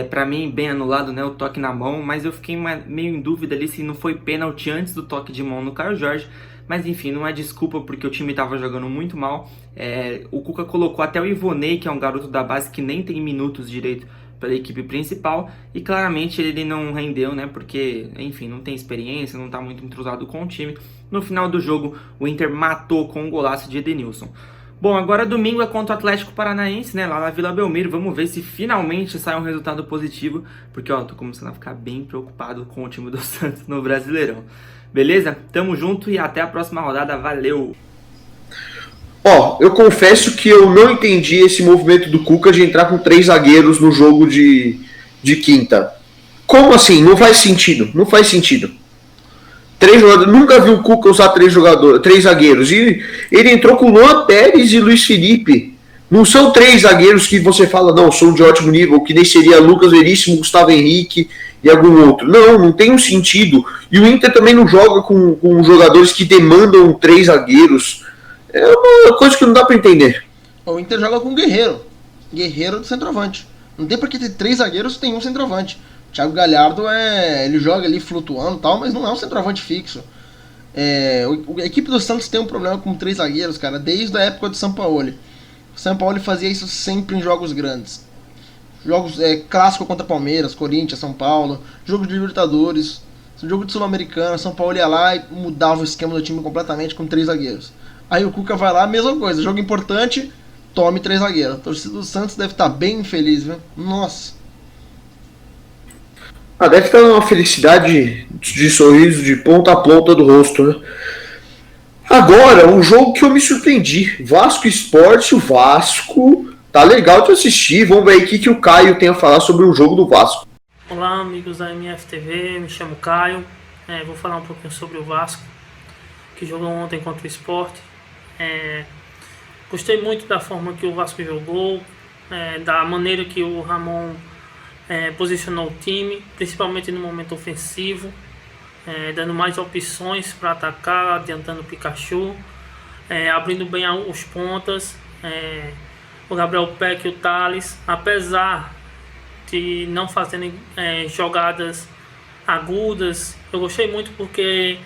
Pra mim, bem anulado, né? O toque na mão, mas eu fiquei meio em dúvida ali se não foi pênalti antes do toque de mão no Caio Jorge. Mas enfim, não é desculpa porque o time tava jogando muito mal. O Cuca colocou até o Ivonei, que é um garoto da base que nem tem minutos direito pela equipe principal, e claramente ele não rendeu, né, porque, enfim, não tem experiência, não tá muito entrosado com o time. No final do jogo, o Inter matou com um golaço de Edenilson. Bom, agora domingo é contra o Atlético Paranaense, né, lá na Vila Belmiro. Vamos ver se finalmente sai um resultado positivo, porque, ó, tô começando a ficar bem preocupado com o time do Santos no Brasileirão. Beleza? Tamo junto e até a próxima rodada. Valeu! Eu confesso que eu não entendi esse movimento do Cuca de entrar com 3 zagueiros no jogo de quinta. Como assim? Não faz sentido. Não faz sentido. 3 jogadores. Nunca vi o Cuca usar 3 zagueiros. E ele entrou com Luan Pérez e Luiz Felipe. Não são 3 zagueiros que você fala, não, são de ótimo nível, que nem seria Lucas Veríssimo, Gustavo Henrique e algum outro. Não tem um sentido. E o Inter também não joga com jogadores que demandam 3 zagueiros. É uma coisa que não dá pra entender. O Inter joga com Guerreiro do centroavante. Não tem por que ter 3 zagueiros, tem um centroavante. O Thiago Galhardo ele joga ali flutuando e tal, mas não é um centroavante fixo. A equipe do Santos tem um problema com 3 zagueiros, cara, desde a época do Sampaoli. O Sampaoli fazia isso sempre em jogos grandes. Jogos clássico contra Palmeiras, Corinthians, São Paulo, jogo de Libertadores, jogo de Sul-Americana. São Paulo ia lá e mudava o esquema do time completamente com 3 zagueiros. Aí o Cuca vai lá, mesma coisa, jogo importante, tome 3 zagueiros. A torcida do Santos deve estar bem infeliz, viu? Nossa. Deve estar uma felicidade de sorriso de ponta a ponta do rosto, né? Agora, um jogo que eu me surpreendi. Vasco Sport, o Vasco tá legal de assistir. Vamos ver aí o que o Caio tem a falar sobre o jogo do Vasco. Olá, amigos da MFTV, me chamo Caio. Vou falar um pouquinho sobre o Vasco, que jogou ontem contra o Sport. Gostei muito da forma que o Vasco jogou, da maneira que o Ramon posicionou o time, principalmente no momento ofensivo, dando mais opções para atacar, adiantando o Pikachu, abrindo bem os pontas, o Gabriel Peck e o Thales, apesar de não fazerem jogadas agudas. Eu gostei muito porque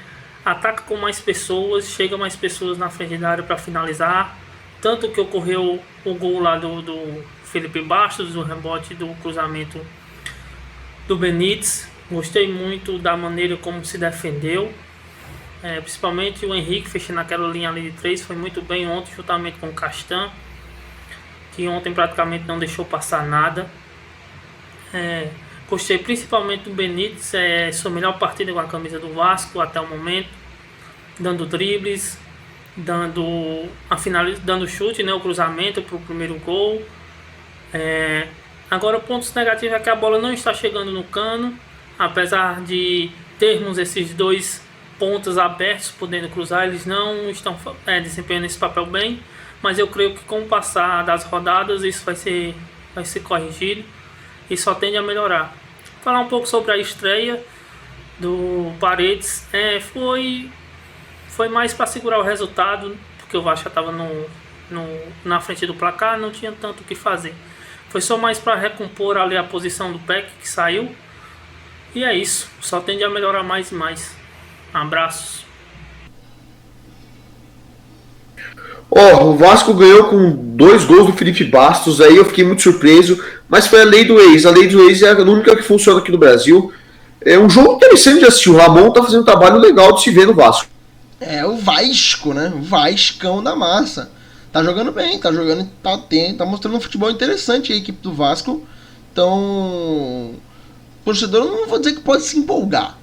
ataca com mais pessoas, chega mais pessoas na frente da área para finalizar. Tanto que ocorreu o gol lá do Felipe Bastos, o rebote do cruzamento do Benítez. Gostei muito da maneira como se defendeu. Principalmente o Henrique fechando aquela linha ali de 3. Foi muito bem ontem, juntamente com o Castan, que ontem praticamente não deixou passar nada. Gostei principalmente do Benítez, sua melhor partida com a camisa do Vasco até o momento, dando dribles, dando chute, né, o cruzamento para o primeiro gol. Agora, pontos negativos é que a bola não está chegando no cano, apesar de termos esses 2 pontas abertos podendo cruzar, eles não estão desempenhando esse papel bem, mas eu creio que com o passar das rodadas isso vai ser corrigido e só tende a melhorar. Falar um pouco sobre a estreia do Paredes. Foi mais para segurar o resultado, porque o Vasco estava na frente do placar, não tinha tanto o que fazer. Foi só mais para recompor ali a posição do Peck, que saiu. E é isso, só tende a melhorar mais e mais. Abraços. O Vasco ganhou com 2 gols do Felipe Bastos, aí eu fiquei muito surpreso, mas foi a lei do ex. A lei do ex é a única que funciona aqui no Brasil. É um jogo interessante de assistir. O Ramon tá fazendo um trabalho legal de se ver no Vasco. O Vasco, né? O Vascão da massa. tá jogando bem, tá mostrando um futebol interessante a equipe do Vasco. Então, o torcedor, eu não vou dizer que pode se empolgar,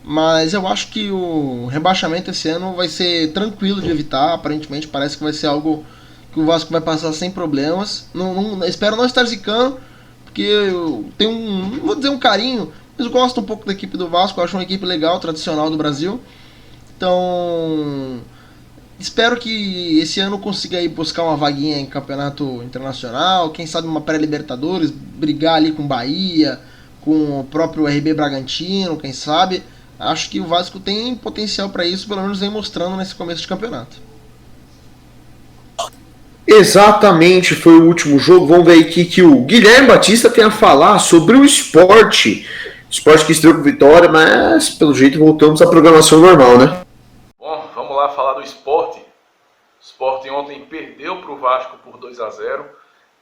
mas eu acho que o rebaixamento esse ano vai ser tranquilo de evitar. Aparentemente parece que vai ser algo que o Vasco vai passar sem problemas. Espero não estar zicando, porque eu tenho não vou dizer um carinho, mas eu gosto um pouco da equipe do Vasco. Eu acho uma equipe legal, tradicional do Brasil. Então, espero que esse ano consiga aí buscar uma vaguinha em campeonato internacional, quem sabe uma pré-Libertadores, brigar ali com o Bahia, com o próprio RB Bragantino, quem sabe. Acho que o Vasco tem potencial para isso, pelo menos vem mostrando nesse começo de campeonato. Exatamente, foi o último jogo. Vamos ver aí que o Guilherme Batista tem a falar sobre o esporte. Esporte que estreou com vitória, mas pelo jeito voltamos à programação normal, né? Bom, vamos lá falar do esporte. O esporte ontem perdeu para o Vasco por 2-0,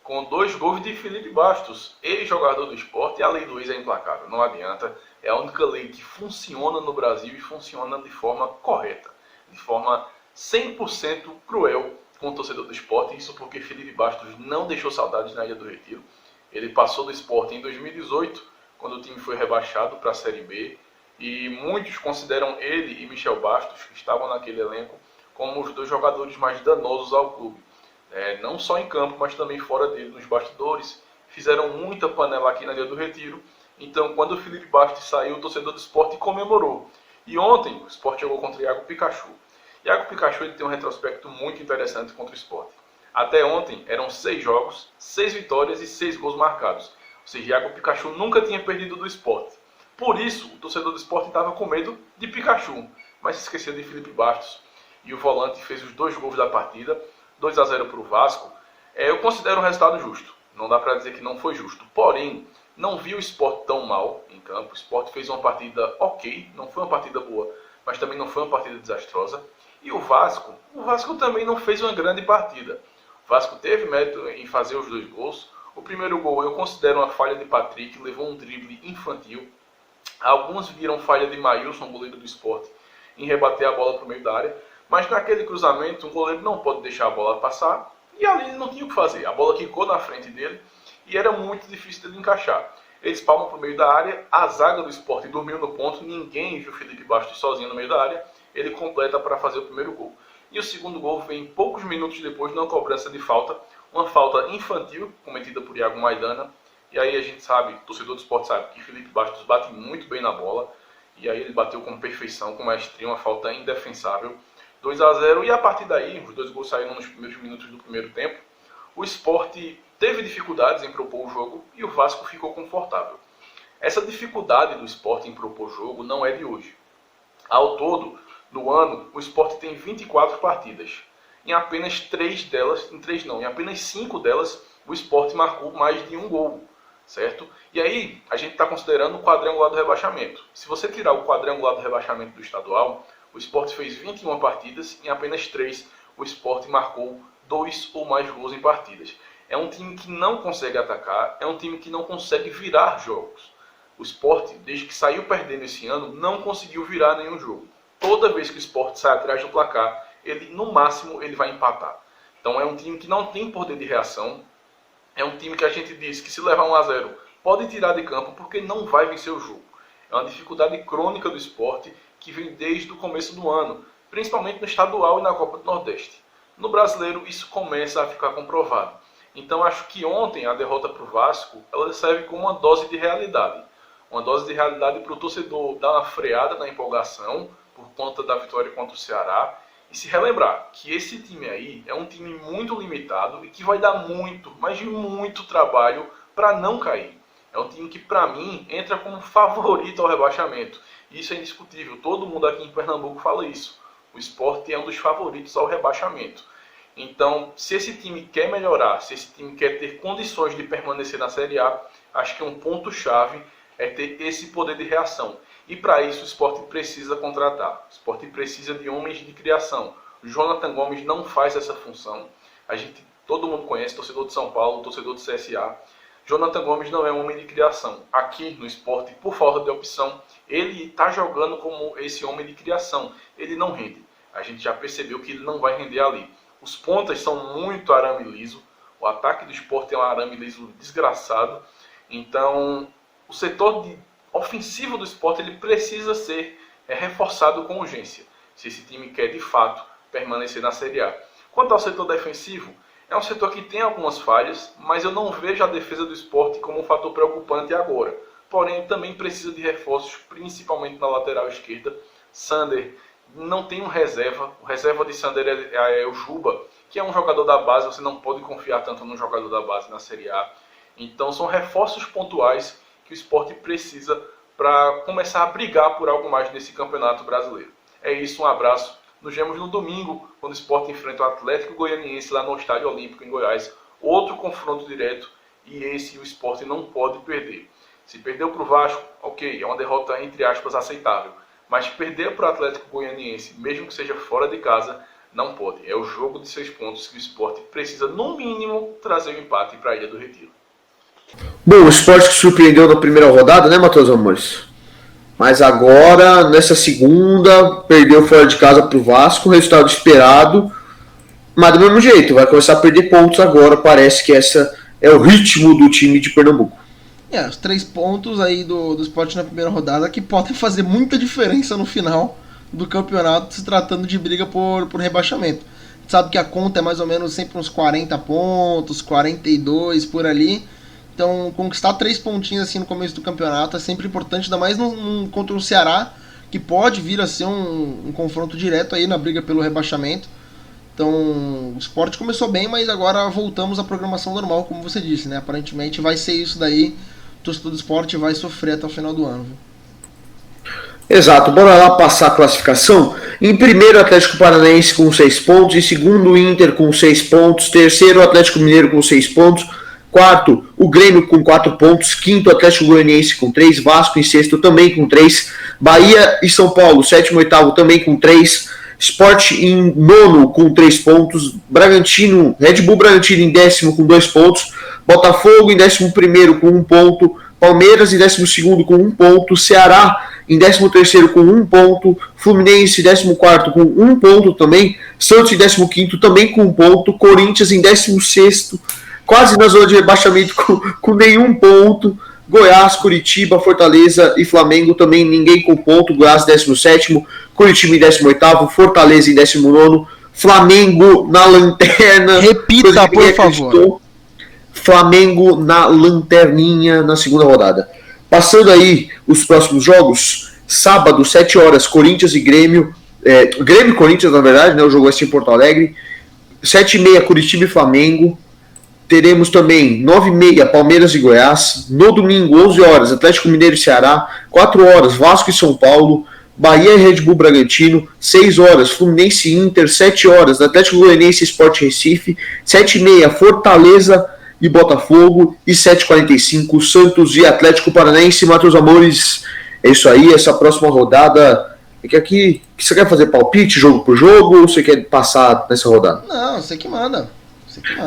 com 2 gols de Felipe Bastos, ex-jogador do esporte, e a lei do ex é implacável, não adianta. É a única lei que funciona no Brasil e funciona de forma correta, de forma 100% cruel com o torcedor do esporte. Isso porque Felipe Bastos não deixou saudades na Ilha do Retiro. Ele passou do esporte em 2018, quando o time foi rebaixado para a Série B, e muitos consideram ele e Michel Bastos, que estavam naquele elenco, como os 2 jogadores mais danosos ao clube. Não só em campo, mas também fora dele, nos bastidores. Fizeram muita panela aqui na Ilha do Retiro. Então, quando o Felipe Bastos saiu, o torcedor do esporte comemorou. E ontem, o esporte jogou contra o Iago Pikachu. Iago Pikachu ele tem um retrospecto muito interessante contra o esporte. Até ontem, eram 6 jogos, 6 vitórias e 6 gols marcados. Ou seja, Iago Pikachu nunca tinha perdido do esporte. Por isso, o torcedor do esporte estava com medo de Pikachu, mas se esqueceu de Felipe Bastos. E o volante fez os 2 gols da partida, 2-0 para o Vasco. Eu considero um resultado justo. Não dá para dizer que não foi justo. Porém, não vi o esporte tão mal em campo. O esporte fez uma partida ok, não foi uma partida boa, mas também não foi uma partida desastrosa. E o Vasco também não fez uma grande partida. O Vasco teve mérito em fazer os 2 gols. O primeiro gol eu considero uma falha de Patrick, levou um drible infantil. Alguns viram falha de Maílson, goleiro do esporte, em rebater a bola para o meio da área. Mas naquele cruzamento, um goleiro não pode deixar a bola passar. E ali ele não tinha o que fazer. A bola quicou na frente dele e era muito difícil dele encaixar. Eles palmam para o meio da área, a zaga do esporte dormiu no ponto, ninguém viu Felipe Bastos sozinho no meio da área. Ele completa para fazer o primeiro gol. E o segundo gol vem poucos minutos depois, numa cobrança de falta, uma falta infantil cometida por Iago Maidana. E aí a gente sabe, o torcedor do esporte sabe que Felipe Bastos bate muito bem na bola. E aí ele bateu com perfeição, com maestria, uma falta indefensável. 2-0, e a partir daí, os 2 gols saíram nos primeiros minutos do primeiro tempo. O Sport teve dificuldades em propor o jogo e o Vasco ficou confortável. Essa dificuldade do Sport em propor jogo não é de hoje. Ao todo, no ano, o Sport tem 24 partidas. Em apenas 5 delas, o Sport marcou mais de um gol, certo? E aí, a gente está considerando o quadrangular do rebaixamento. Se você tirar o quadrangular do rebaixamento do estadual, o Sport fez 21 partidas, em apenas 3 o Sport marcou 2 ou mais gols em partidas. É um time que não consegue atacar, é um time que não consegue virar jogos. O Sport, desde que saiu perdendo esse ano, não conseguiu virar nenhum jogo. Toda vez que o Sport sai atrás do placar, no máximo ele vai empatar. Então é um time que não tem poder de reação, é um time que a gente diz que se levar 1-0 pode tirar de campo porque não vai vencer o jogo. É uma dificuldade crônica do Sport que vem desde o começo do ano, principalmente no estadual e na Copa do Nordeste. No Brasileiro isso começa a ficar comprovado. Então acho que ontem a derrota para o Vasco ela serve como uma dose de realidade. Uma dose de realidade para o torcedor dar uma freada na empolgação por conta da vitória contra o Ceará e se relembrar que esse time aí é um time muito limitado e que vai dar muito, mas de muito trabalho para não cair. É um time que para mim entra como favorito ao rebaixamento. Isso é indiscutível, todo mundo aqui em Pernambuco fala isso. O Sport é um dos favoritos ao rebaixamento. Então, se esse time quer melhorar, se esse time quer ter condições de permanecer na Série A, acho que um ponto-chave é ter esse poder de reação. E para isso o Sport precisa contratar. O Sport precisa de homens de criação. O Jonathan Gomes não faz essa função. Todo mundo conhece, torcedor de São Paulo, torcedor do CSA. Jonathan Gomes não é um homem de criação. Aqui no Sport, por falta de opção, ele está jogando como esse homem de criação. Ele não rende. A gente já percebeu que ele não vai render ali. Os pontas são muito arame liso. O ataque do Sport é um arame liso desgraçado. Então, o setor ofensivo do Sport ele precisa ser reforçado com urgência, se esse time quer de fato permanecer na Série A. Quanto ao setor defensivo, é um setor que tem algumas falhas, mas eu não vejo a defesa do Sport como um fator preocupante agora. Porém, também precisa de reforços, principalmente na lateral esquerda. Sander não tem um reserva. O reserva de Sander é o Juba, que é um jogador da base. Você não pode confiar tanto num jogador da base na Série A. Então, são reforços pontuais que o Sport precisa para começar a brigar por algo mais nesse campeonato brasileiro. É isso, um abraço. Nos vemos no domingo, quando o Sport enfrenta o Atlético Goianiense lá no Estádio Olímpico em Goiás. Outro confronto direto, e esse o Sport não pode perder. Se perdeu para o Vasco, ok, é uma derrota entre aspas aceitável. Mas perder para o Atlético Goianiense, mesmo que seja fora de casa, não pode. É o jogo de 6 pontos que o Sport precisa, no mínimo, trazer o empate para a Ilha do Retiro. Bom, o Sport que surpreendeu na primeira rodada, né, Matheus Amores? Mas agora, nessa segunda, perdeu fora de casa para o Vasco, resultado esperado, mas do mesmo jeito, vai começar a perder pontos agora, parece que essa é o ritmo do time de Pernambuco. Os 3 pontos aí do Sport na primeira rodada que podem fazer muita diferença no final do campeonato, se tratando de briga por rebaixamento. A gente sabe que a conta é mais ou menos sempre uns 40 pontos, 42 por ali. Então, conquistar 3 pontinhos assim no começo do campeonato é sempre importante, ainda mais contra o Ceará, que pode vir a ser um confronto direto aí na briga pelo rebaixamento. Então, o Sport começou bem, mas agora voltamos à programação normal, como você disse, né? Aparentemente vai ser isso daí, o torcedor do Sport vai sofrer até o final do ano. Viu? Exato, bora lá passar a classificação. Em primeiro, Atlético Paranaense com 6 pontos, em segundo, Inter com 6 pontos, terceiro, Atlético Mineiro com 6 pontos, quarto, o Grêmio com 4 pontos, quinto, Atlético Goianiense com 3, Vasco em sexto também com 3, Bahia e São Paulo, sétimo e oitavo também com 3, Sport em nono com 3 pontos, Bragantino, Red Bull Bragantino em décimo com 2 pontos, Botafogo em 11º com 1 ponto, Palmeiras em 12º com 1 ponto, Ceará em 13º com 1 ponto, Fluminense em 14º com 1 ponto também, Santos em 15º também com 1 ponto, Corinthians em 16º, quase na zona de rebaixamento com nenhum ponto, Goiás, Curitiba, Fortaleza e Flamengo também ninguém com ponto, Goiás 17º, Curitiba em 18º, Fortaleza em 19º, Flamengo na lanterna. Repita, por favor. Flamengo na lanterninha na segunda rodada. Passando aí os próximos jogos, sábado, 7 horas, Corinthians e Grêmio, Grêmio e Corinthians, na verdade, né, o jogo vai ser em Porto Alegre, 7h30, Curitiba e Flamengo, teremos também 9h30, Palmeiras e Goiás, no domingo, 11 horas, Atlético Mineiro e Ceará, 4 horas, Vasco e São Paulo, Bahia e Red Bull Bragantino, 6 horas, Fluminense e Inter, 7 horas, Atlético Goianiense e Sport Recife, 7h30, Fortaleza e Botafogo, e 7h45, Santos e Atlético Paranaense. Matheus Amores, é isso aí, essa próxima rodada, é que aqui, você quer fazer palpite, jogo por jogo, ou você quer passar nessa rodada? Não, você que manda.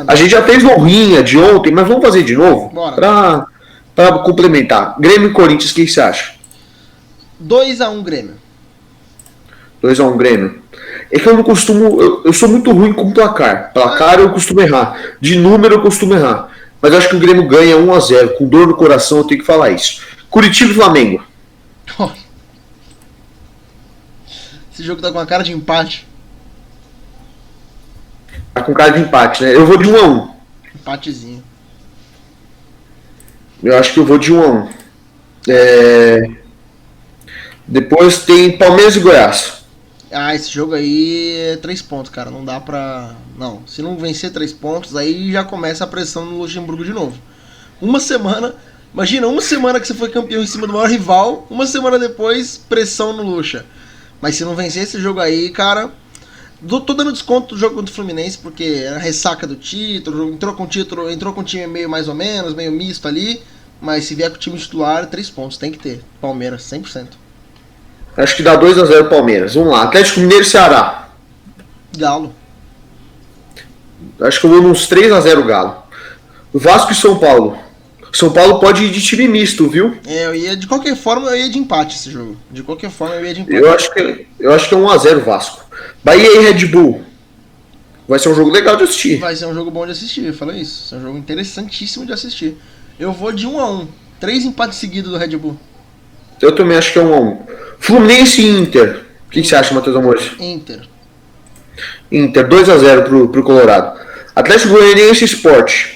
A gente já fez honrinha de ontem, mas vamos fazer de novo? Para complementar. Grêmio e Corinthians, o que você acha? 2x1 Grêmio. 2x1 Grêmio. É que eu não costumo. Eu sou muito ruim com placar. Placar eu costumo errar. De número eu costumo errar. Mas eu acho que o Grêmio ganha 1x0. Com dor no coração eu tenho que falar isso. Curitiba e Flamengo. Esse jogo tá com uma cara de empate. Tá com cara de empate, né? Eu vou de 1x1. Empatezinho. Eu acho que eu vou de 1x1. Depois tem Palmeiras e Goiás. Esse jogo aí é 3 pontos, cara. Não dá pra... Não, se não vencer 3 pontos, aí já começa a pressão no Luxemburgo de novo. Uma semana... Imagina, uma semana que você foi campeão em cima do maior rival, uma semana depois, pressão no Luxa. Mas se não vencer esse jogo aí, cara... Tô dando desconto do jogo contra o Fluminense, porque é a ressaca do título, entrou com o time meio mais ou menos, meio misto ali. Mas se vier com o time titular, 3 pontos, tem que ter. Palmeiras, 100%. Acho que dá 2x0 Palmeiras. Vamos lá. Atlético Mineiro e Ceará. Galo. Acho que eu vou nos 3x0 Galo. Vasco e São Paulo. São Paulo pode ir de time misto, viu? De qualquer forma, eu ia de empate esse jogo. De qualquer forma, eu ia de empate. Eu acho que é 1x0 Vasco. Bahia e Red Bull. Vai ser um jogo legal de assistir. Vai ser um jogo bom de assistir, eu falei isso. É um jogo interessantíssimo de assistir. Eu vou de 1-1. 3 empates seguidos do Red Bull. Eu também acho que é 1-1. Fluminense e Inter. O que você acha, Matheus Amores? Inter 2-0 pro Colorado. Atlético Goianiense e Sport.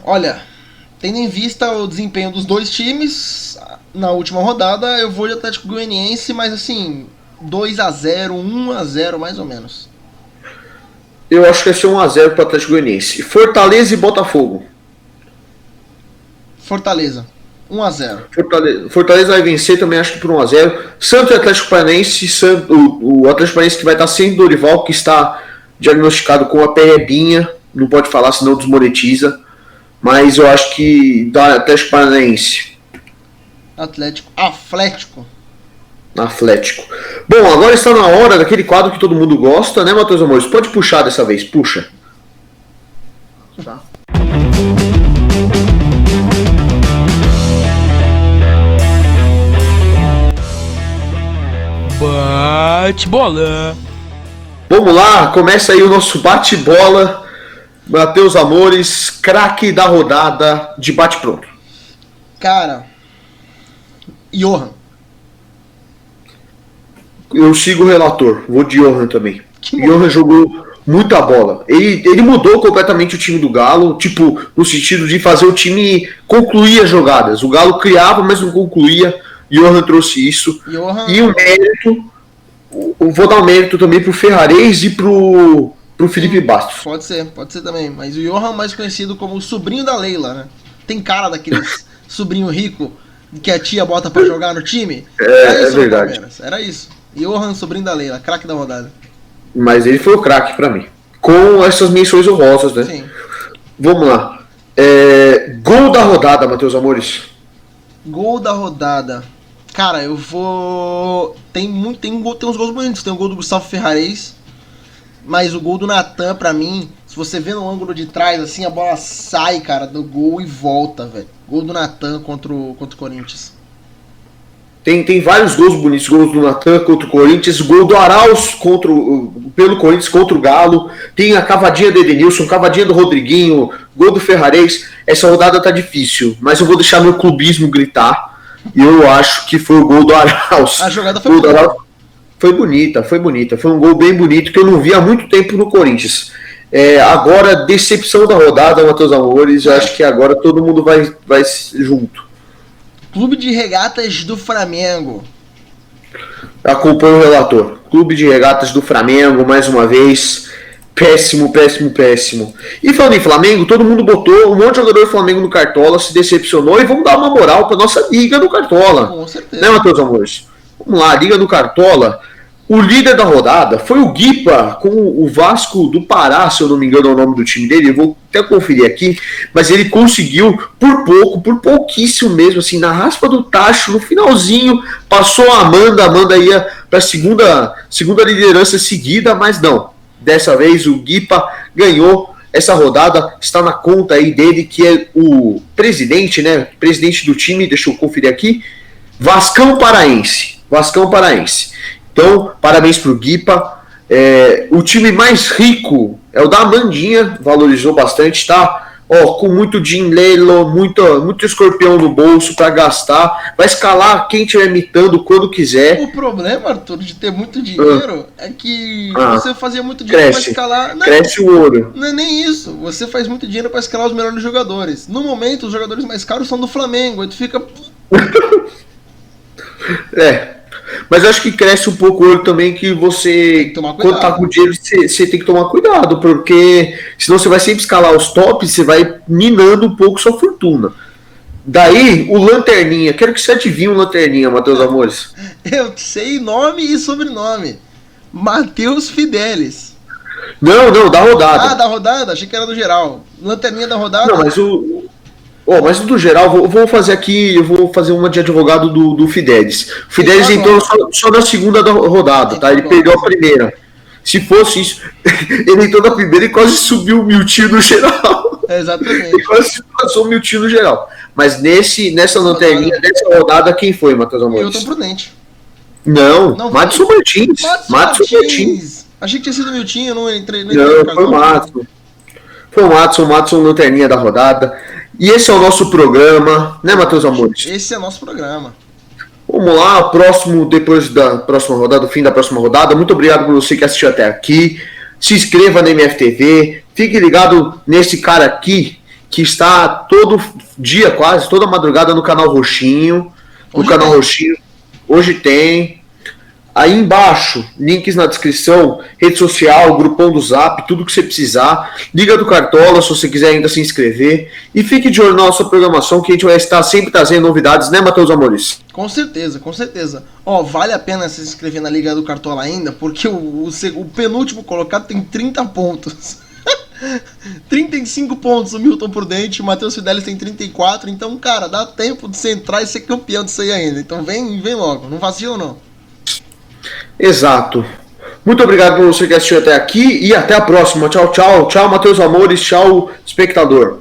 Olha, tendo em vista o desempenho dos dois times na última rodada, eu vou de Atlético Goianiense, mas assim, 2-0, 1-0 mais ou menos. Eu acho que vai ser 1-0 pro Atlético Goianiense. Fortaleza e Botafogo. Fortaleza, 1-0. Fortaleza vai vencer também, acho que por 1-0. Santos e Atlético Paranaense. O Atlético Paranaense que vai estar sem Dorival, que está diagnosticado com a perrebinha. Não pode falar, senão desmonetiza. Mas eu acho que dá Atlético Paranaense. Atlético. Bom, agora está na hora daquele quadro que todo mundo gosta, né, Matheus Amores? Pode puxar dessa vez, puxa. Tá. Bate-bola. Vamos lá, começa aí o nosso bate-bola. Matheus Amores, craque da rodada de bate-pronto. Cara, Johan. Eu sigo o relator, vou de Johan também. Johan jogou muita bola. Ele mudou completamente o time do Galo, tipo, no sentido de fazer o time concluir as jogadas. O Galo criava, mas não concluía. Johan trouxe isso. E o mérito, vou dar o mérito também pro Ferrarese e pro Felipe Bastos. Pode ser também. Mas o Johan é mais conhecido como o sobrinho da Leila, né? Tem cara daqueles sobrinho rico que a tia bota pra jogar no time. É verdade. Era isso. Johan, sobrinho da Leila, craque da rodada. Mas ele foi o craque pra mim. Com essas menções honrosas, né? Sim. Vamos lá. Gol da rodada, Matheus Amores. Gol da rodada. Cara, eu vou... Tem uns gols bonitos. Tem o gol do Gustavo Ferrarese. Mas o gol do Natan, pra mim, se você vê no ângulo de trás, assim, a bola sai, cara, do gol e volta, velho. Gol do Natan contra o Corinthians. Tem vários gols bonitos. Gols do Natan contra o Corinthians. Gol do Arauz pelo Corinthians contra o Galo. Tem a cavadinha do Edenilson, cavadinha do Rodriguinho, gol do Ferrarese. Essa rodada tá difícil, mas eu vou deixar meu clubismo gritar. E eu acho que foi o gol do Arauz. A jogada foi bonita. Foi bonita. Foi um gol bem bonito que eu não vi há muito tempo no Corinthians. Agora, decepção da rodada, Matheus Amores. Eu acho que agora todo mundo vai junto. Clube de Regatas do Flamengo. Acompanho o relator. Clube de Regatas do Flamengo, mais uma vez. Péssimo. E falando em Flamengo, todo mundo botou um monte de jogador do Flamengo no Cartola, se decepcionou, e vamos dar uma moral pra nossa liga do Cartola. Com certeza. Né, Matheus Amores? Vamos lá, liga do Cartola. O líder da rodada foi o Guipa, com o Vasco do Pará, se eu não me engano é o nome do time dele, eu vou até conferir aqui, mas ele conseguiu por pouquíssimo mesmo, assim, na raspa do tacho, no finalzinho, passou a Amanda ia para segunda liderança seguida, mas não, dessa vez o Guipa ganhou essa rodada, está na conta aí dele, que é o presidente, né, presidente do time, deixa eu conferir aqui, Vascão Paraense. Então, parabéns pro Guipa. O time mais rico é o da Amandinha, valorizou bastante, tá? Com muito dinheiro, muito escorpião no bolso para gastar. Vai escalar quem estiver imitando quando quiser. O problema, Arthur, de ter muito dinheiro é que você fazia muito dinheiro para escalar. Cresce o ouro. Não é nem isso. Você faz muito dinheiro para escalar os melhores jogadores. No momento, os jogadores mais caros são do Flamengo. Aí tu fica. Mas eu acho que cresce um pouco o olho também, que você, quando tá com dinheiro, você tem que tomar cuidado, porque senão você vai sempre escalar os tops, você vai minando um pouco sua fortuna. Daí, o Lanterninha, quero que você adivinhe o Lanterninha, Matheus Amores. Eu sei nome e sobrenome. Matheus Fidelis. Não, da rodada. Da rodada? Achei que era do geral. Lanterninha da rodada. Não, mas do geral, eu vou fazer uma de advogado do Fidelis. O Fidelis entrou só na segunda da rodada, tá? Ele perdeu a primeira. Se fosse isso, ele entrou na primeira e quase subiu o Miltinho no geral. Exatamente. Ele quase passou o Miltinho no geral. Mas nessa lanterninha, nessa rodada, quem foi, Matheus Amores? Milton Prudente. Não, Madison Martins. Achei que tinha sido o Miltinho, eu não entrei. Não, foi o Matson. Foi o Matson lanterninha da rodada. E esse é o nosso programa, né, Matheus Amores? Esse é o nosso programa. Vamos lá, depois da próxima rodada, do fim da próxima rodada. Muito obrigado por você que assistiu até aqui. Se inscreva na MFTV. Fique ligado nesse cara aqui, que está todo dia, quase, toda madrugada no canal Roxinho. Hoje tem. Aí embaixo, links na descrição, rede social, grupão do Zap, tudo que você precisar. Liga do Cartola se você quiser ainda se inscrever. E fique de olho na nossa programação, que a gente vai estar sempre trazendo novidades, né, Matheus Amores? Com certeza, com certeza. Vale a pena se inscrever na Liga do Cartola ainda, porque o penúltimo colocado tem 30 pontos. 35 pontos o Milton Prudente, o Matheus Fidelis tem 34. Então, cara, dá tempo de você entrar e ser campeão disso aí ainda. Então vem logo, não vacila não. Exato. Muito obrigado por você que assistiu até aqui e até a próxima. Tchau, tchau. Tchau, Matheus Amores. Tchau, espectador.